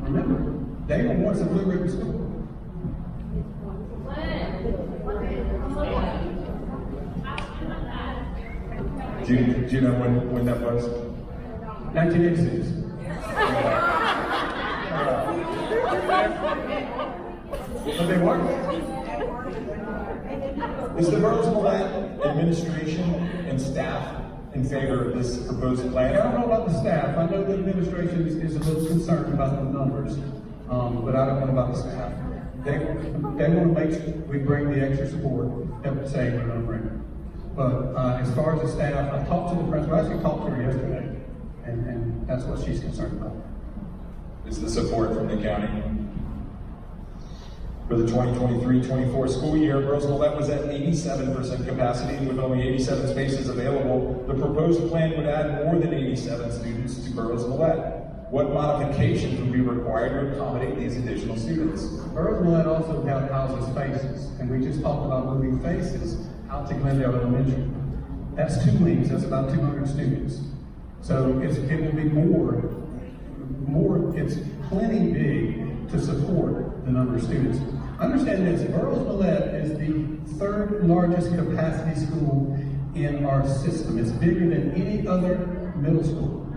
Remember, they were once a blue ribbon school. Do you know when that was? 1986. But they weren't. Is the Roosevelt administration and staff in favor of this proposed I plan? don't know about the staff. I know the administration is a little concerned about the numbers, but I don't know about the staff. They want to make sure we bring the extra support that we're saying we're going to bring. But as far as the staff, I talked to the principal. I actually talked to her yesterday, and that's what she's concerned about. Is the support from the county? For the 2023-24 school year, Roosevelt was at 87% capacity with only 87 spaces available. The proposed plan would add more than 87 students to Roosevelt. What modifications would be required to accommodate these additional students? Roosevelt also houses faces, and we just talked about moving faces out to Glendale Elementary. That's 2 wings, that's about 200 students. So it will be more, it's plenty big to support the number of students. Understand this, Roosevelt is the 3rd largest capacity school in our system. It's bigger than any other middle school.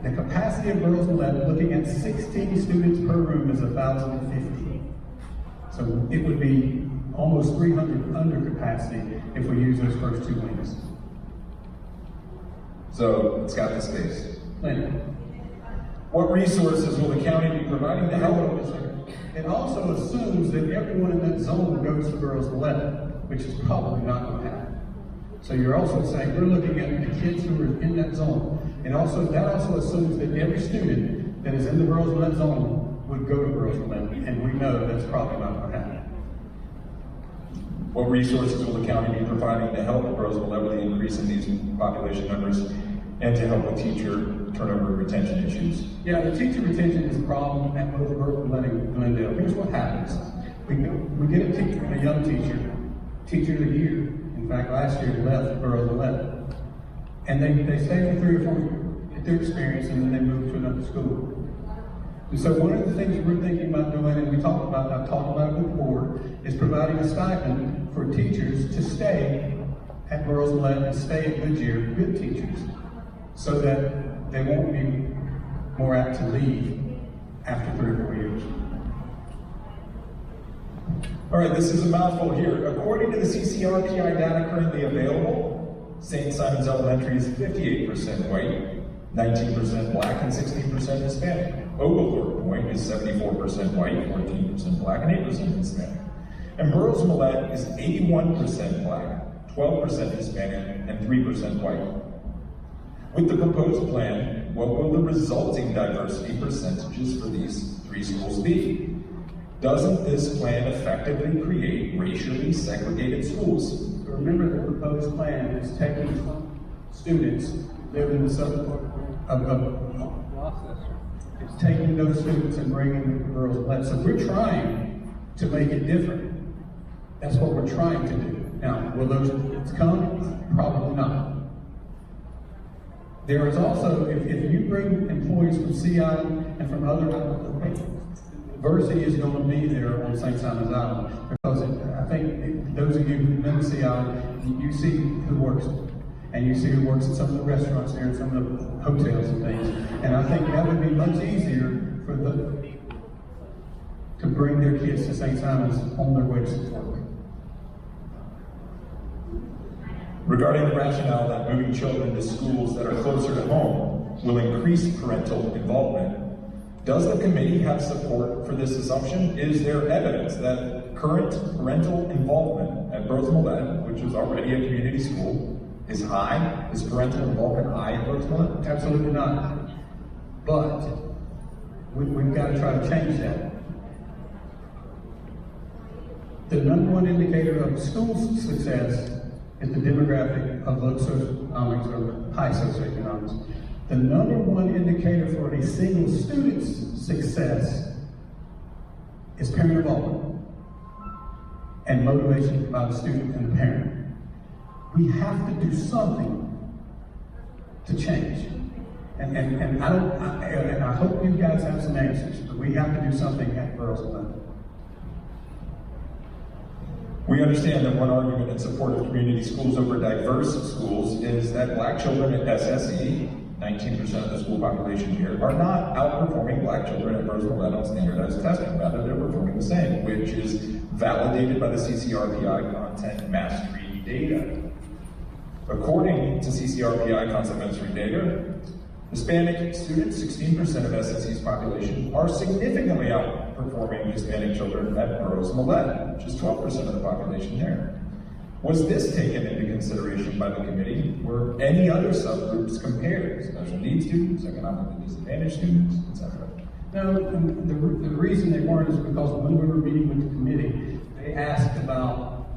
The capacity of Roosevelt, looking at 16 students per room, is 1,050. So it would be almost 300 under capacity if we use those first 2 wings. So it's got the space. Plenty. What resources will the county be providing to help? It also assumes that everyone in that zone goes to girls 11, which is probably not going to happen. So you're also saying we're looking at the kids who are in that zone. And also that also assumes that every student that is in the girls 11 zone would go to girls 11, and we know that's probably not going to happen. What resources will the county be providing to help Roosevelt with the increase in these population numbers and to help with teacher turnover and retention issues? Yeah, the teacher retention is a problem at both Roosevelt and Glendale. Here's what happens. We get a young teacher of the year. In fact, last year left Roosevelt. And they stay for 3 or 4 years, get their experience, and then they move to another school. And so one of the things we're thinking about doing, and I've talked about it with the board, is providing a stipend for teachers to stay at Roosevelt and stay at Goodyear, good teachers, so that they won't be more apt to leave after 3 or 4 years. All right, this is a mouthful here. According to the CCRPI data currently available, St. Simon's Elementary is 58% white, 19% black, and 16% Hispanic. Oglethorpe Point is 74% white, 14% black, and 8% Hispanic. And Burroughs Millette is 81% black, 12% Hispanic, and 3% white. With the proposed plan, what will the resulting diversity percentages for these 3 schools be? Doesn't this plan effectively create racially segregated schools? Remember, the proposed plan is taking students living in the suburb it's taking those students and bringing them to girls. So we're trying to make it different. That's what we're trying to do. Now, will those kids come? Probably not. There is also, if you bring employees from CI and from other diversity is going to be there on St. Simon's Island, because I think those of you who've been to CI, you see who works, and you see who works at some of the restaurants there and some of the hotels and things. And I think that would be much easier for to bring their kids to St. Simon's on their way to work. Regarding the rationale that moving children to schools that are closer to home will increase parental involvement, does the committee have support for this assumption? Is there evidence that current parental involvement at Roosevelt, which is already a community school, is high? Is parental involvement high at Roosevelt? Absolutely not. But we've got to try to change that. The #1 indicator of school success is the demographic of low socioeconomics or high socioeconomics. The #1 indicator for a single student's success is parent involvement and motivation by the student and the parent. We have to do something to change. And I hope you guys have some answers, but we have to do something at Burroughs level. We understand that one argument in support of community schools over diverse schools is that Black children at SSE, 19% of the school population here, are not outperforming Black children at Burroughs on standardized testing. Rather, they're performing the same, which is validated by the CCRPI content mastery data. According to CCRPI content mastery data, Hispanic students, 16% of SSE's population, are significantly outperforming Hispanic children at Burroughs Millette, which is 12% of the population there. Was this taken into consideration by the committee? Were any other subgroups compared? Special needs students, economically disadvantaged students, etc.? No, the reason they weren't is because when we were meeting with the committee, they asked about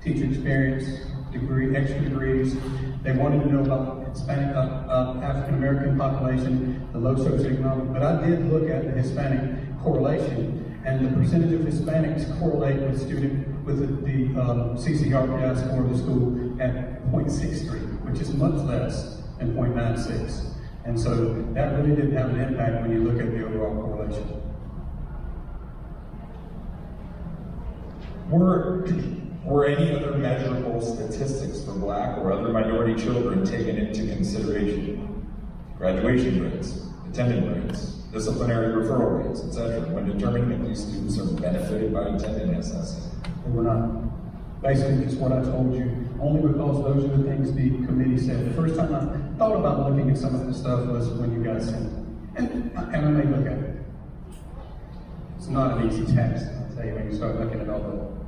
teacher experience, extra degrees. They wanted to know about Hispanic, African American population, the low socioeconomic. But I did look at the Hispanic correlation, and the percentage of Hispanics correlate with the CCRPI score of the school at 0.63, which is much less than 0.96. And so that really didn't have an impact when you look at the overall correlation. Were any other measurable statistics for Black or other minority children taken into consideration? Graduation rates, attendance rates, disciplinary referral rates, etc., when determining if these students are benefited by attending SSE? They were not. Basically, just what I told you, only because those are the things the committee said. The first time I thought about looking at some of this stuff was when you guys sent it. And I may look at it. It's not an easy task, I'll tell you, when you start looking at all the.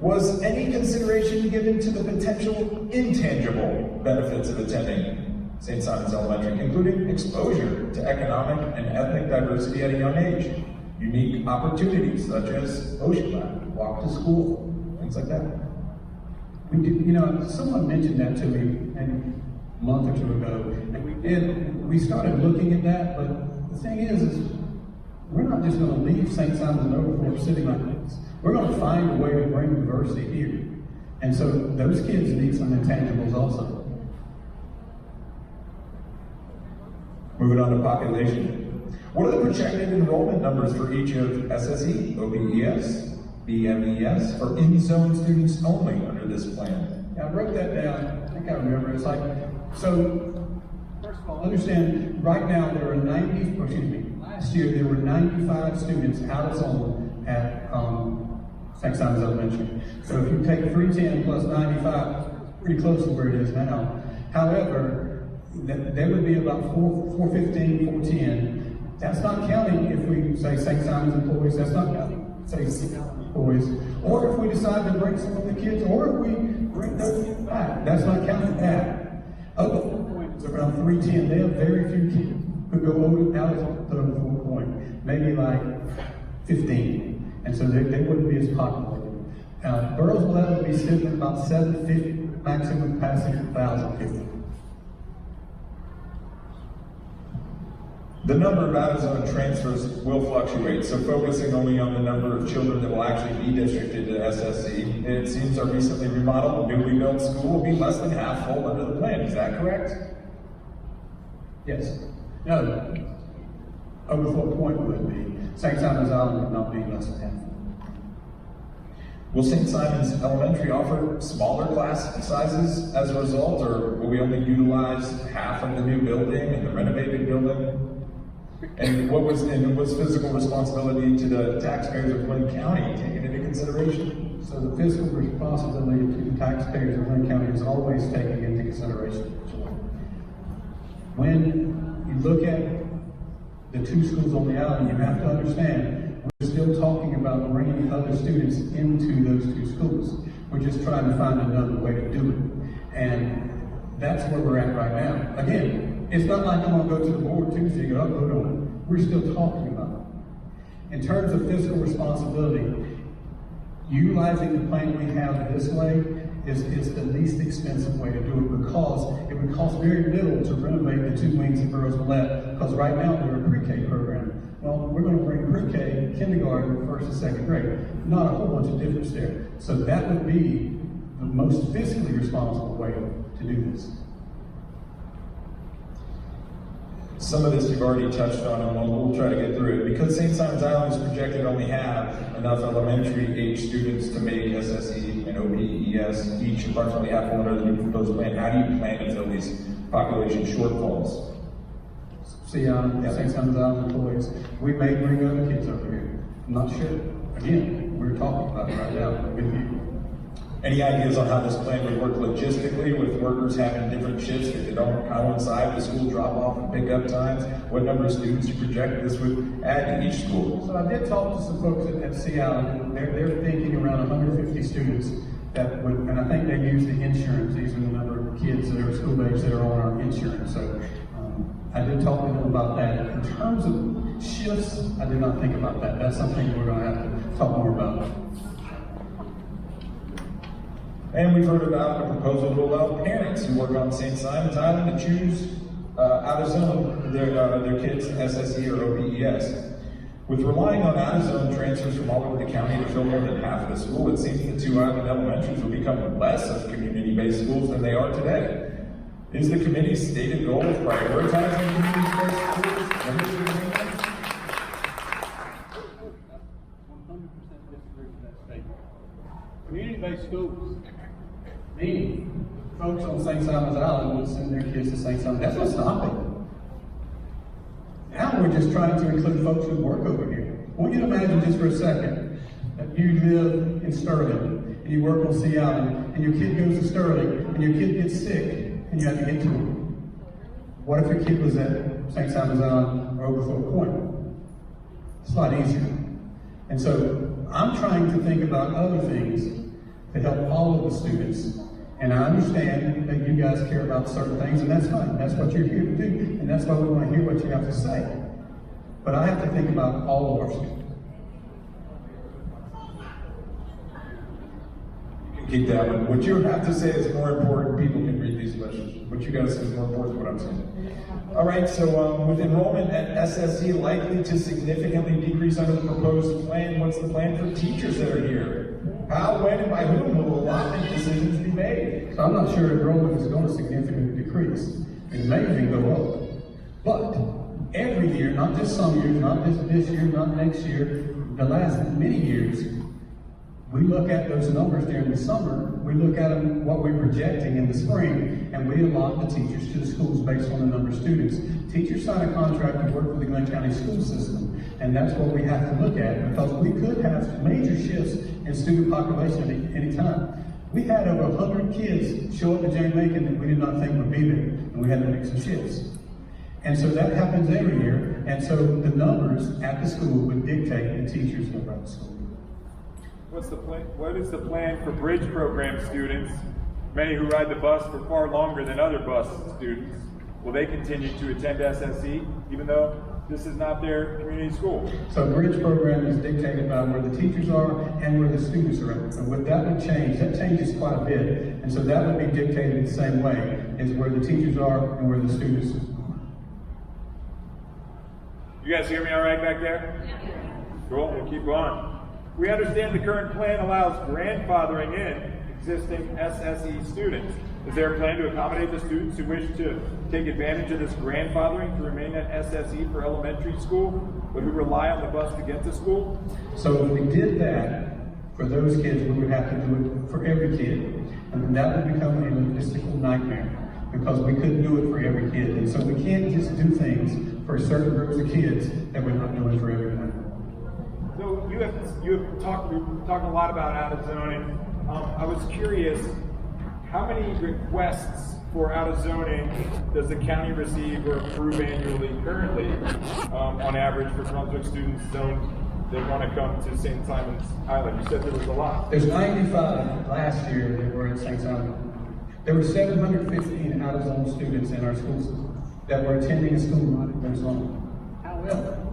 Was any consideration given to the potential intangible benefits of attending St. Simon's Elementary, including exposure to economic and ethnic diversity at a young age, unique opportunities such as ocean lab, walk to school, things like that? We did, someone mentioned that to me a month or two ago, and we started looking at that, but the thing is we're not just going to leave St. Simon's and Overford sitting like this. We're going to find a way to bring diversity here. And so those kids need some intangibles also. Moving on to population. What are the projected enrollment numbers for each of SSE, OBES, BMES, or in-zone students only under this plan? Yeah, I wrote that down. I think I remember. It's like, so, first of all, understand, right now there are last year there were 95 students out of zone at St. Simon's Elementary. So if you take 310 plus 95, pretty close to where it is now. However, there would be about 415, 410. That's not counting if we say St. Simon's employees, that's not counting, say employees. Or if we decide to bring some of the kids, or if we bring those kids back, that's not counting that. Other 4 points around 310, they have very few kids who go out of the 4 point, maybe like 15. And so they wouldn't be as populated. Burroughs Millette would be sitting at about 750, maximum capacity 1,050. The number of out-of-zone transfers will fluctuate, so focusing only on the number of children that will actually be districted to SSE, it seems our recently remodeled, newly built school will be less than half full under the plan. Is that correct? Yes. No. Overford Point would be. St. Simon's Island would not be less than half. Will St. Simon's Elementary offer smaller class sizes as a result, or will we only utilize half of the new building and the renovated building? And was physical responsibility to the taxpayers of Glynn County taken into consideration? So the fiscal responsibility to the taxpayers of Glynn County is always taken into consideration. When you look at the two schools on the island, you have to understand we're still talking about bringing other students into those two schools. We're just trying to find another way to do it. And that's where we're at right now. Again, it's not like I'm going to go to the board Tuesday and upvote on it. We're still talking about it. In terms of fiscal responsibility, utilizing the plan we have this way is the least expensive way to do it, because it would cost very little to renovate the two wings at Burroughs Millette, because right now they're a pre-K program. Well, we're going to bring pre-K, kindergarten, first and second grade. Not a whole bunch of difference there. So that would be the most fiscally responsible way to do this. Some of this you've already touched on, and we'll try to get through it. Because St. Simon's Island is projected to only have enough elementary age students to make SSE and OPES each approximately half one under the new proposed plan, how do you plan to fill these population shortfalls? See, St. Simon's Island employees, we may bring other kids over here. I'm not sure. Again, we're talking about it right now with you. Any ideas on how this plan would work logistically with workers having different shifts that they don't coincide with school drop-off and pick-up times? What number of students you project this would add to each school? So I did talk to some folks at Sea Island, and they're thinking around 150 students that would, and I think they use the insurance. These are the number of kids that are school age that are on our insurance. So I did talk to them about that. In terms of shifts, I did not think about that. That's something we're going to have to talk more about. And we've heard about a proposal to allow parents who work on St. Simon's Island to choose out of zone their kids' SSE or OPES. With relying on out of zone transfers from all over the county to fill more than half of the school, it seems that two island elementaries will become less of community-based schools than they are today. Is the committee's stated goal of prioritizing community-based schools? 100% disagree with that statement. Community-based schools, meaning folks on St. Simon's Island would send their kids to St. Simon's. That's what's stopping. Now we're just trying to include folks who work over here. I want you to imagine just for a second that you live in Sterling and you work on Sea Island and your kid goes to Sterling and your kid gets sick and you have to get to him. What if your kid was at St. Simon's Island or Overflow Point? It's a lot easier. And so I'm trying to think about other things to help all of the students. And I understand that you guys care about certain things, and that's fine. That's what you're here to do, and that's why we want to hear what you have to say. But I have to think about all of our students. You can keep that one. What you have to say is more important. People can read these questions. What you got to say is more important than what I'm saying. All right, so with enrollment at SSE likely to significantly decrease under the proposed plan, what's the plan for teachers that are here? How, when, and by whom will allotment decisions be made? So I'm not sure enrollment is going to significantly decrease. It may even go up. But every year, not just some years, not just this year, not next year, the last many years, we look at those numbers during the summer, we look at them, what we're projecting in the spring, and we allot the teachers to the schools based on the number of students. Teachers sign a contract to work for the Glynn County School System, and that's what we have to look at, because we could have major shifts in student population at any time. We had over 100 kids show up at Jane Macon that we did not think would be there, and we had to make some shifts. And so that happens every year, and so the numbers at the school would dictate the teachers that run the school. What's the plan? What is the plan for bridge program students, many who ride the bus for far longer than other bus students? Will they continue to attend SSE, even though this is not their community school? So bridge program is dictated by where the teachers are and where the students are at. So what that would change, that changes quite a bit. And so that would be dictated the same way, is where the teachers are and where the students are. You guys hear me all right back there? Cool, we'll keep going. We understand the current plan allows grandfathering in existing SSE students. Is there a plan to accommodate the students who wish to take advantage of this grandfathering to remain at SSE for elementary school, but who rely on the bus to get to school? So if we did that for those kids, we would have to do it for every kid. And that would become a logistical nightmare, because we couldn't do it for every kid. And so we can't just do things for certain groups of kids that we're not doing for everyone. So you have talked a lot about out of zoning. I was curious, how many requests for out of zoning does the county receive or approve annually currently, on average, for Brunswick students zoned that want to come to St. Simon's Island? You said there was a lot. There's 95 last year that were at St. Simon. There were 715 out of zone students in our schools that were attending a school in Arizona. However,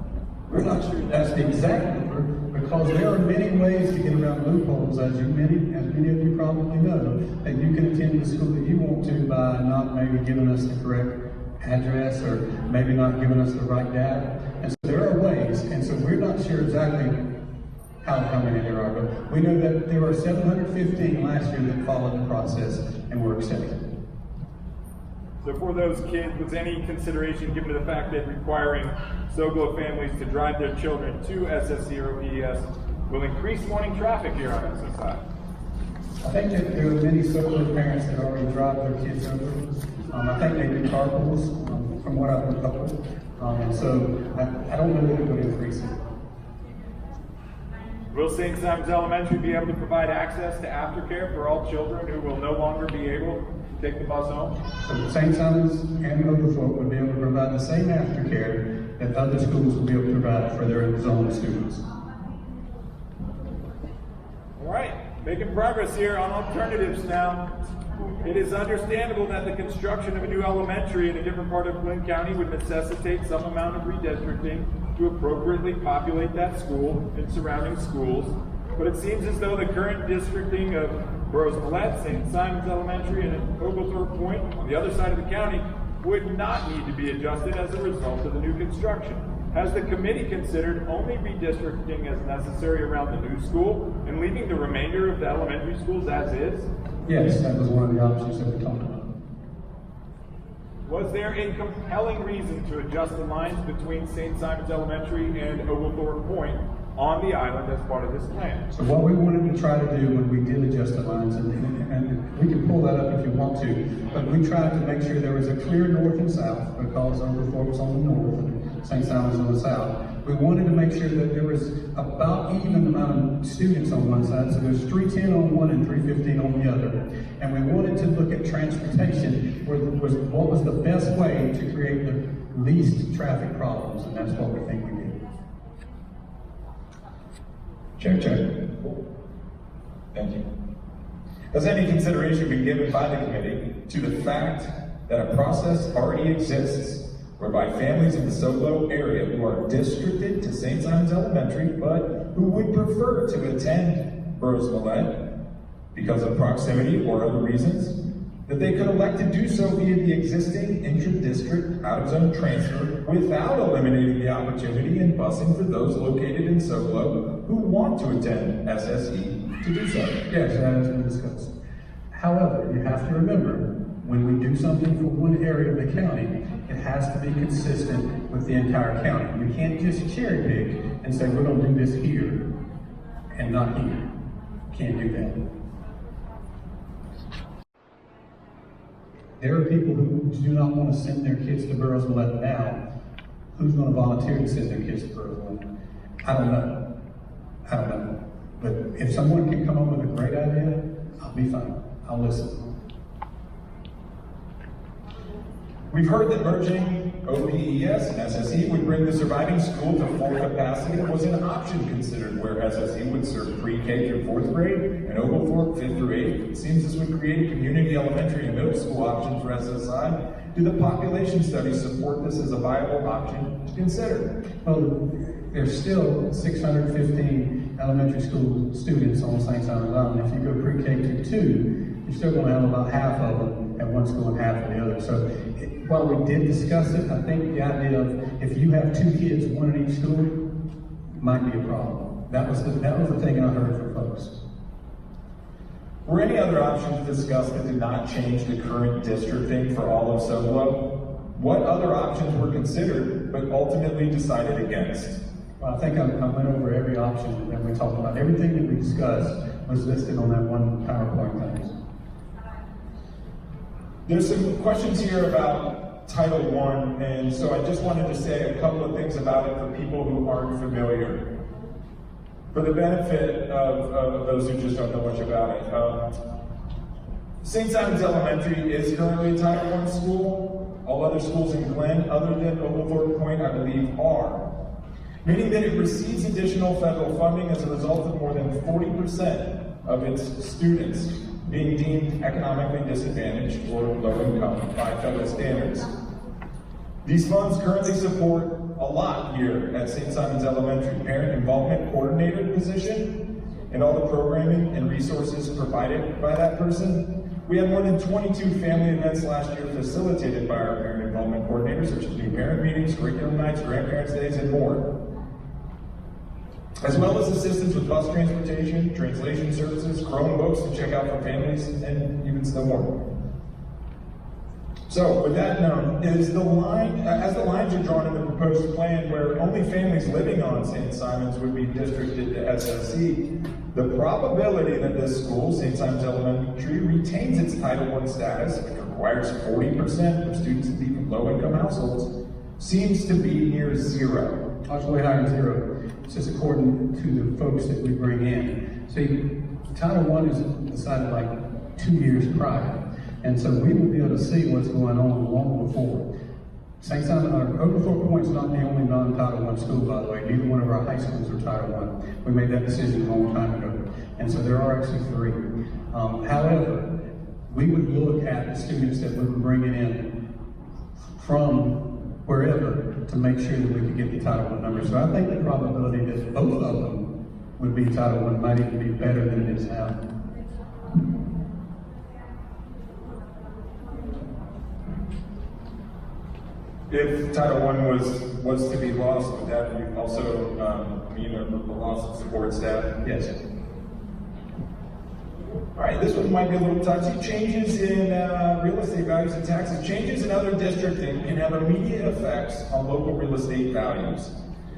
we're not sure that's the exact number, because there are many ways to get around loopholes, as many of you probably know, that you can attend the school that you want to by not maybe giving us the correct address or maybe not giving us the right data. And so there are ways, and so we're not sure exactly how many there are, but we know that there were 715 last year that followed the process and were accepted. So for those kids, was any consideration given to the fact that requiring SOGLO families to drive their children to SSE or OPES will increase morning traffic here on SSI? I think that there are many SOGLO parents that already drive their kids over. I think they do carpools, from what I've looked up. And so I don't know that it would increase it. Will St. Simon's Elementary be able to provide access to aftercare for all children who will no longer be able to take the bus home? So St. Simon's and Overflow would be able to provide the same aftercare that other schools will be able to provide for their zone students. All right, making progress here on alternatives now. It is understandable that the construction of a new elementary in a different part of Glynn County would necessitate some amount of redistricting to appropriately populate that school and surrounding schools. But it seems as though the current districting of Burroughs-Millette, St. Simon's Elementary, and Oglethorpe Point on the other side of the county would not need to be adjusted as a result of the new construction. Has the committee considered only redistricting as necessary around the new school and leaving the remainder of the elementary schools as is? Yes, that was one of the options that we talked about. Was there a compelling reason to adjust the lines between St. Simon's Elementary and Oglethorpe Point on the island as part of this plan? So what we wanted to try to do when we did adjust the lines, and we can pull that up if you want to, but we tried to make sure there was a clear north and south because Oglethorpe's on the north and St. Simon's on the south. We wanted to make sure that there was about even amount of students on one side, so there's 310 on one and 315 on the other. And we wanted to look at transportation, what was the best way to create the least traffic problems, and that's what we think we did. Check, check. Thank you. Has any consideration been given by the committee to the fact that a process already exists whereby families in the SOGLO area who are districted to St. Simon's Elementary, but who would prefer to attend Burroughs-Millette because of proximity or other reasons, that they could elect to do so via the existing intra-district out-of-zone transfer without eliminating the opportunity in busing for those located in SOGLO who want to attend SSE to do so. Yes, that has been discussed. However, you have to remember, when we do something for one area of the county, it has to be consistent with the entire county. You can't just cherry pick and say, we're going to do this here and not here. Can't do that. There are people who do not want to send their kids to Burroughs-Millette now. Who's going to volunteer to send their kids to Burroughs-Millette? I don't know. But if someone can come up with a great idea, I'll be fine. I'll listen. We've heard that merging OPES and SSE would bring the surviving school to full capacity. Was an option considered where SSE would serve pre-K through 4th grade and Oglethorpe 5th through 8th? It seems this would create a community elementary and middle school option for SSI. Do the population studies support this as a viable option to consider? Well, there's still 615 elementary school students on St. Simon's Island. If you go pre-K to 2, you're still going to have about half of them at one school and half at the other. So while we did discuss it, I think the idea of if you have 2 kids, 1 in each school, might be a problem. That was the thing I heard from folks. Were any other options discussed that did not change the current districting for all of SOGLO? What other options were considered but ultimately decided against? Well, I think I went over every option that we talked about. Everything that we discussed was listed on that one PowerPoint thing. There's some questions here about Title I, and so I just wanted to say a couple of things about it for people who aren't familiar. For the benefit of those who just don't know much about it. St. Simon's Elementary is currently a Title I school. All other schools in Glynn, other than Oglethorpe Point, I believe, are. Meaning that it receives additional federal funding as a result of more than 40% of its students being deemed economically disadvantaged or low income by federal standards. These funds currently support a lot here at St. Simon's Elementary. Parent involvement coordinator position and all the programming and resources provided by that person. We had more than 22 family events last year facilitated by our parent involvement coordinators, such as new parent meetings, curriculum nights, grandparents' days, and more. as well as assistance with bus transportation, translation services, Chromebooks to check out for families, and even still more. So, with that known, as the lines are drawn in the proposed plan where only families living on St. Simon's would be districted to SSE, the probability that this school, St. Simon's Elementary, retains its Title I status, which requires 40% of students to be from low-income households, seems to be near zero. Actually higher than zero. It's just according to the folks that we bring in. See, Title I is decided like 2 years prior. And so we will be able to see what's going on long before. St. Simon, Oglethorpe Point is not the only non-Title I school, by the way. Neither one of our high schools are Title I. We made that decision a long time ago. And so there are actually 3. However, we would look at the students that we were bringing in from wherever to make sure that we could get the Title I numbers. So I think the probability that both of them would be Title I might even be better than it is now. If Title I was to be lost, would that also mean a loss of support staff? Yes. All right, this one might be a little touchy. Changes in real estate values and taxes. Changes in other districting can have immediate effects on local real estate values.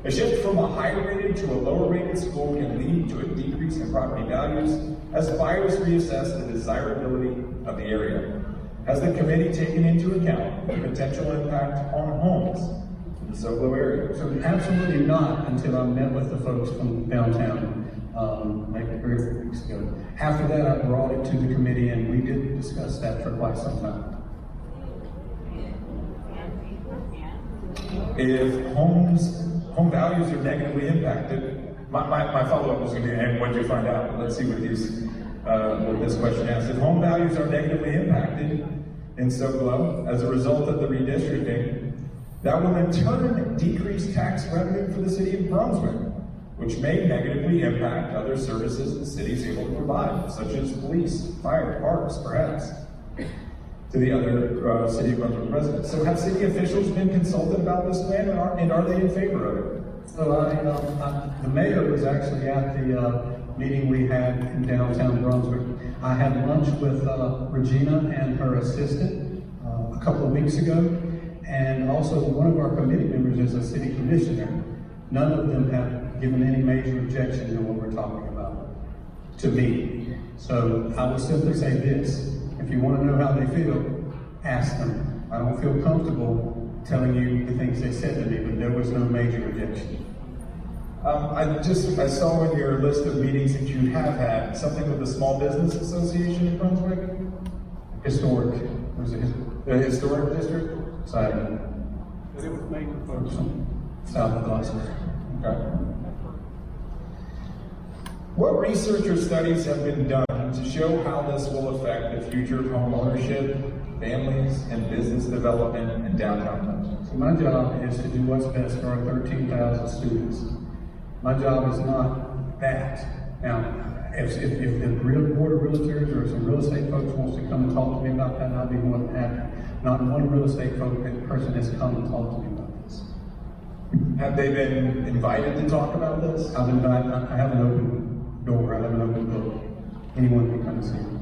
A shift from a higher rated to a lower rated school can lead to a decrease in property values as buyers reassess the desirability of the area. Has the committee taken into account the potential impact on homes in the Solo area? So absolutely not until I met with the folks from downtown, maybe 3 or 4 weeks ago. After that, I brought it to the committee and we did discuss that for quite some time. If home values are negatively impacted, my follow-up was going to be, and what did you find out? Let's see what this question asks. If home values are negatively impacted in SoGlo as a result of the redistricting, that will in turn decrease tax revenue for the city of Brunswick, which may negatively impact other services the city is able to provide, such as police, fire, parks, perhaps, to the other City of Brunswick residents. So have city officials been consulted about this plan, and are they in favor of it? So the mayor was actually at the meeting we had in downtown Brunswick. I had lunch with Regina and her assistant a couple of weeks ago, and also one of our committee members is a city commissioner. None of them have given any major objection to what we're talking about to me. So I will simply say this: if you want to know how they feel, ask them. I don't feel comfortable telling you the things they said to me, but there was no major objection. I saw in your list of meetings that you have had something with the Small Business Association in Brunswick? Historic. Was it The historic district? side? It was made for folks south of Gloucester. Okay. What research or studies have been done to show how this will affect the future of home ownership, families, and business development in downtown Brunswick? So my job is to do what's best for our 13,000 students. My job is not that. Now, if the board of realtors or some real estate folks wants to come and talk to me about that, I'll be more than happy. Not one real estate person has come and talked to me about this. Have they been invited to talk about this? I have an open door. I have an open book. Anyone can come and see me.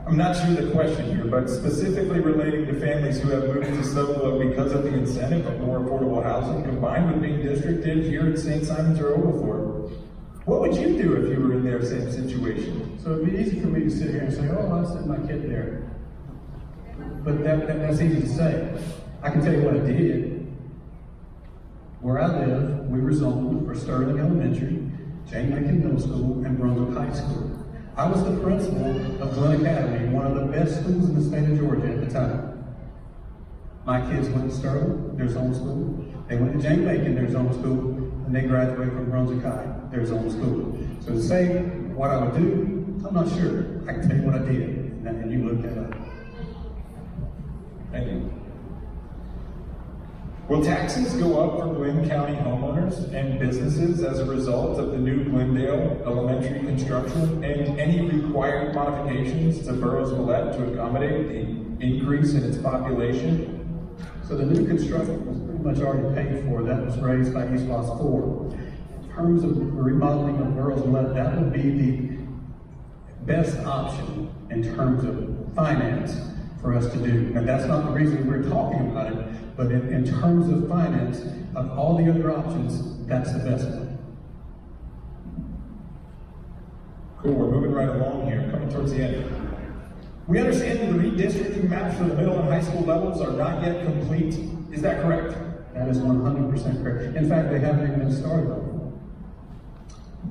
I'm not sure the question here, but specifically relating to families who have moved to Solo because of the incentive of more affordable housing combined with being districted here at St. Simon's or Oglethorpe, what would you do if you were in their same situation? So it'd be easy for me to sit here and say, oh, I'll send my kid there. But that's easy to say. I can tell you what I did. Where I live, we were zoned for Sterling Elementary, Jane Lincoln Middle School, and Brunswick High School. I was the principal of Glynn Academy, one of the best schools in the state of Georgia at the time. My kids went to Sterling, their zone school. They went to Jane Lincoln, their zone school, and they graduated from Brunswick High, their zone school. So to say what I would do, I'm not sure. I can tell you what I did, and you look that up. Thank you. Will taxes go up for Glynn County homeowners and businesses as a result of the new Glendale Elementary construction and any required modifications to Burroughs Willette to accommodate the increase in its population? So the new construction was pretty much already paid for. That was raised by East Loss 4. In terms of remodeling of girls and led, that would be the best option in terms of finance for us to do. And that's not the reason we're talking about it, but in terms of finance, of all the other options, that's the best one. Cool, we're moving right along here, coming towards the end. We understand that the redistricting maps for the middle and high school levels are not yet complete. Is that correct? That is 100% correct. In fact, they haven't even been started on.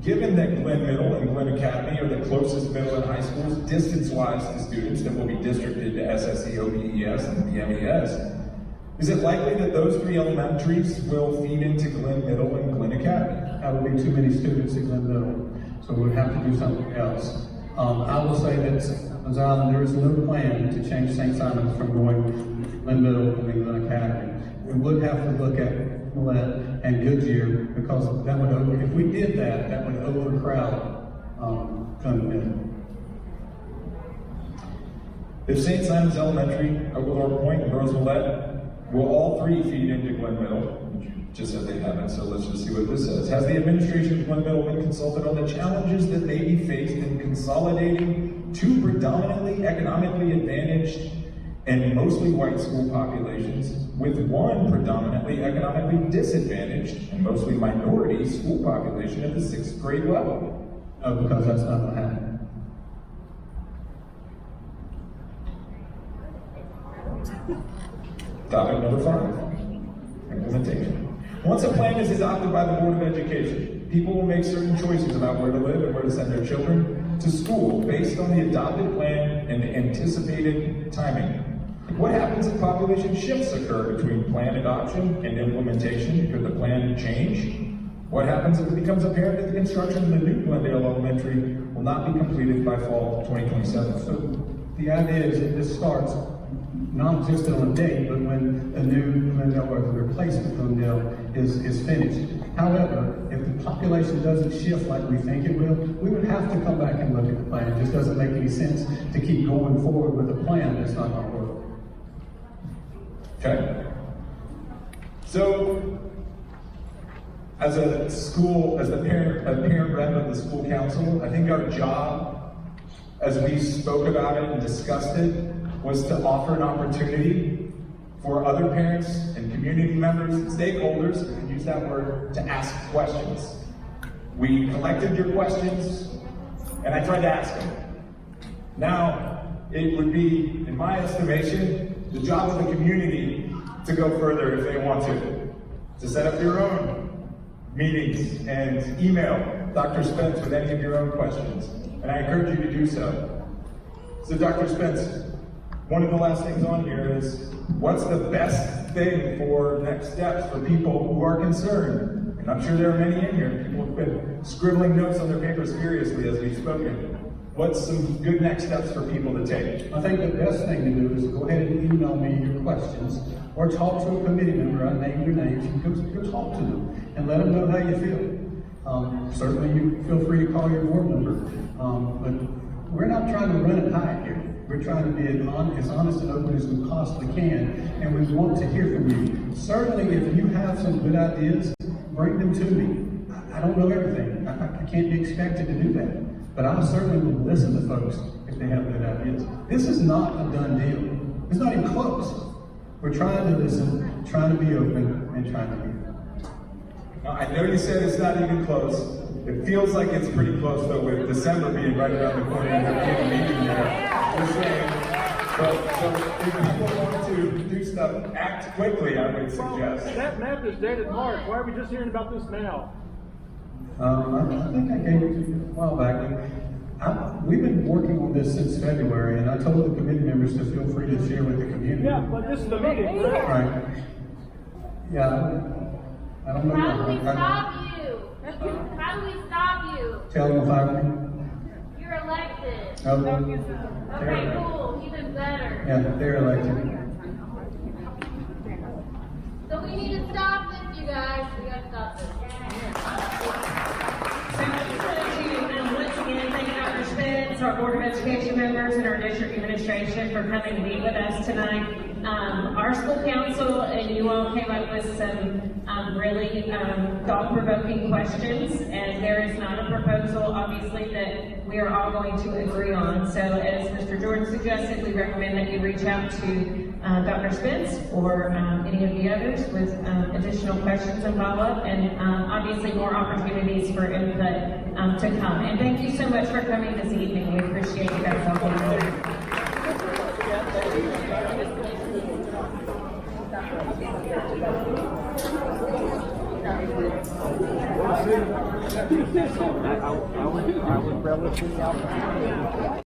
Given that Glynn Middle and Glynn Academy are the closest middle and high schools distance-wise to students that will be districted to SSE, OBES, and the MES, is it likely that those 3 elementaries will feed into Glynn Middle and Glynn Academy? That would be too many students in Glynn Middle, so we'd have to do something else. I will say that St. Island, there is no plan to change St. Simon's from going to Glynn Middle and then Glynn Academy. We would have to look at Millette and Goodyear, because that would if we did that, that would overcrowd Glynn Middle. If St. Simon's Elementary, Oglethorpe Point, and Rose Millette, will all 3 feed into Glynn Middle? You just said they haven't, so let's just see what this says. Has the administration of Glynn Middle been consulted on the challenges that may be faced in consolidating 2 predominantly economically advantaged and mostly white school populations with 1 predominantly economically disadvantaged and mostly minority school population at the 6th grade level? Because that's not going to happen. Topic number 5, implementation. Once a plan is adopted by the Board of Education, people will make certain choices about where to live and where to send their children to school based on the adopted plan and anticipated timing. What happens if population shifts occur between plan adoption and implementation? Could the plan change? What happens if it becomes apparent that the construction of the new Glendale Elementary will not be completed by fall 2027? So the idea is that this starts not just on a date, but when the new Glendale or the replacement Glendale is finished. However, if the population doesn't shift like we think it will, we would have to come back and look at the plan. It just doesn't make any sense to keep going forward with a plan that's not going to work. Okay. So, as a school, as a parent rep of the school council, I think our job, as we spoke about it and discussed it, was to offer an opportunity for other parents and community members and stakeholders, we can use that word, to ask questions. We collected your questions, and I tried to ask them. Now, it would be, in my estimation, the job of the community to go further if they want to set up your own meetings and email Dr. Spence with any of your own questions. And I encourage you to do so. So Dr. Spence, one of the last things on here is, what's the best thing for next steps for people who are concerned? And I'm sure there are many in here. People have been scribbling notes on their papers furiously as we've spoken. What's some good next steps for people to take? I think the best thing to do is go ahead and email me your questions, or talk to a committee member. I named your names. You go talk to them and let them know how you feel. Certainly, you feel free to call your board member. But we're not trying to run it high here. We're trying to be as honest and open as we possibly can, and we want to hear from you. Certainly, if you have some good ideas, bring them to me. I don't know everything. I can't be expected to do that. But I certainly will listen to folks if they have good ideas. This is not a done deal. It's not even close. We're trying to listen, trying to be open, and trying to hear. Now, I know you said it's not even close. It feels like it's pretty close, though, with December being right around the corner and there being a meeting there. Just saying. But so if people want to do stuff, act quickly, I would suggest. That map is dated March. Why are we just hearing about this now? I think I gave it to you a while back. We've been working on this since February, and I told the committee members to feel free to share with the community. Yeah, but this is the meeting. Right. Yeah, I don't know. How do we stop you? How do we stop you? Tell them if I You're elected. Okay, Okay, cool. Even better. yeah, they're elected. So we need to stop this, you guys. We gotta stop this. So once again, thank you, Dr. Spence. our Board of Education members and our district administration for coming to meet with us tonight. Our school council and you all came up with some really thought-provoking questions, and there is not a proposal, obviously, that we are all going to agree on. So as Mr. Jordan suggested, we recommend that you reach out to Dr. Spence or any of the others with additional questions and follow-up, and obviously more opportunities for input to come. And thank you so much for coming this evening. We appreciate you guys all being here. I would relish the opportunity.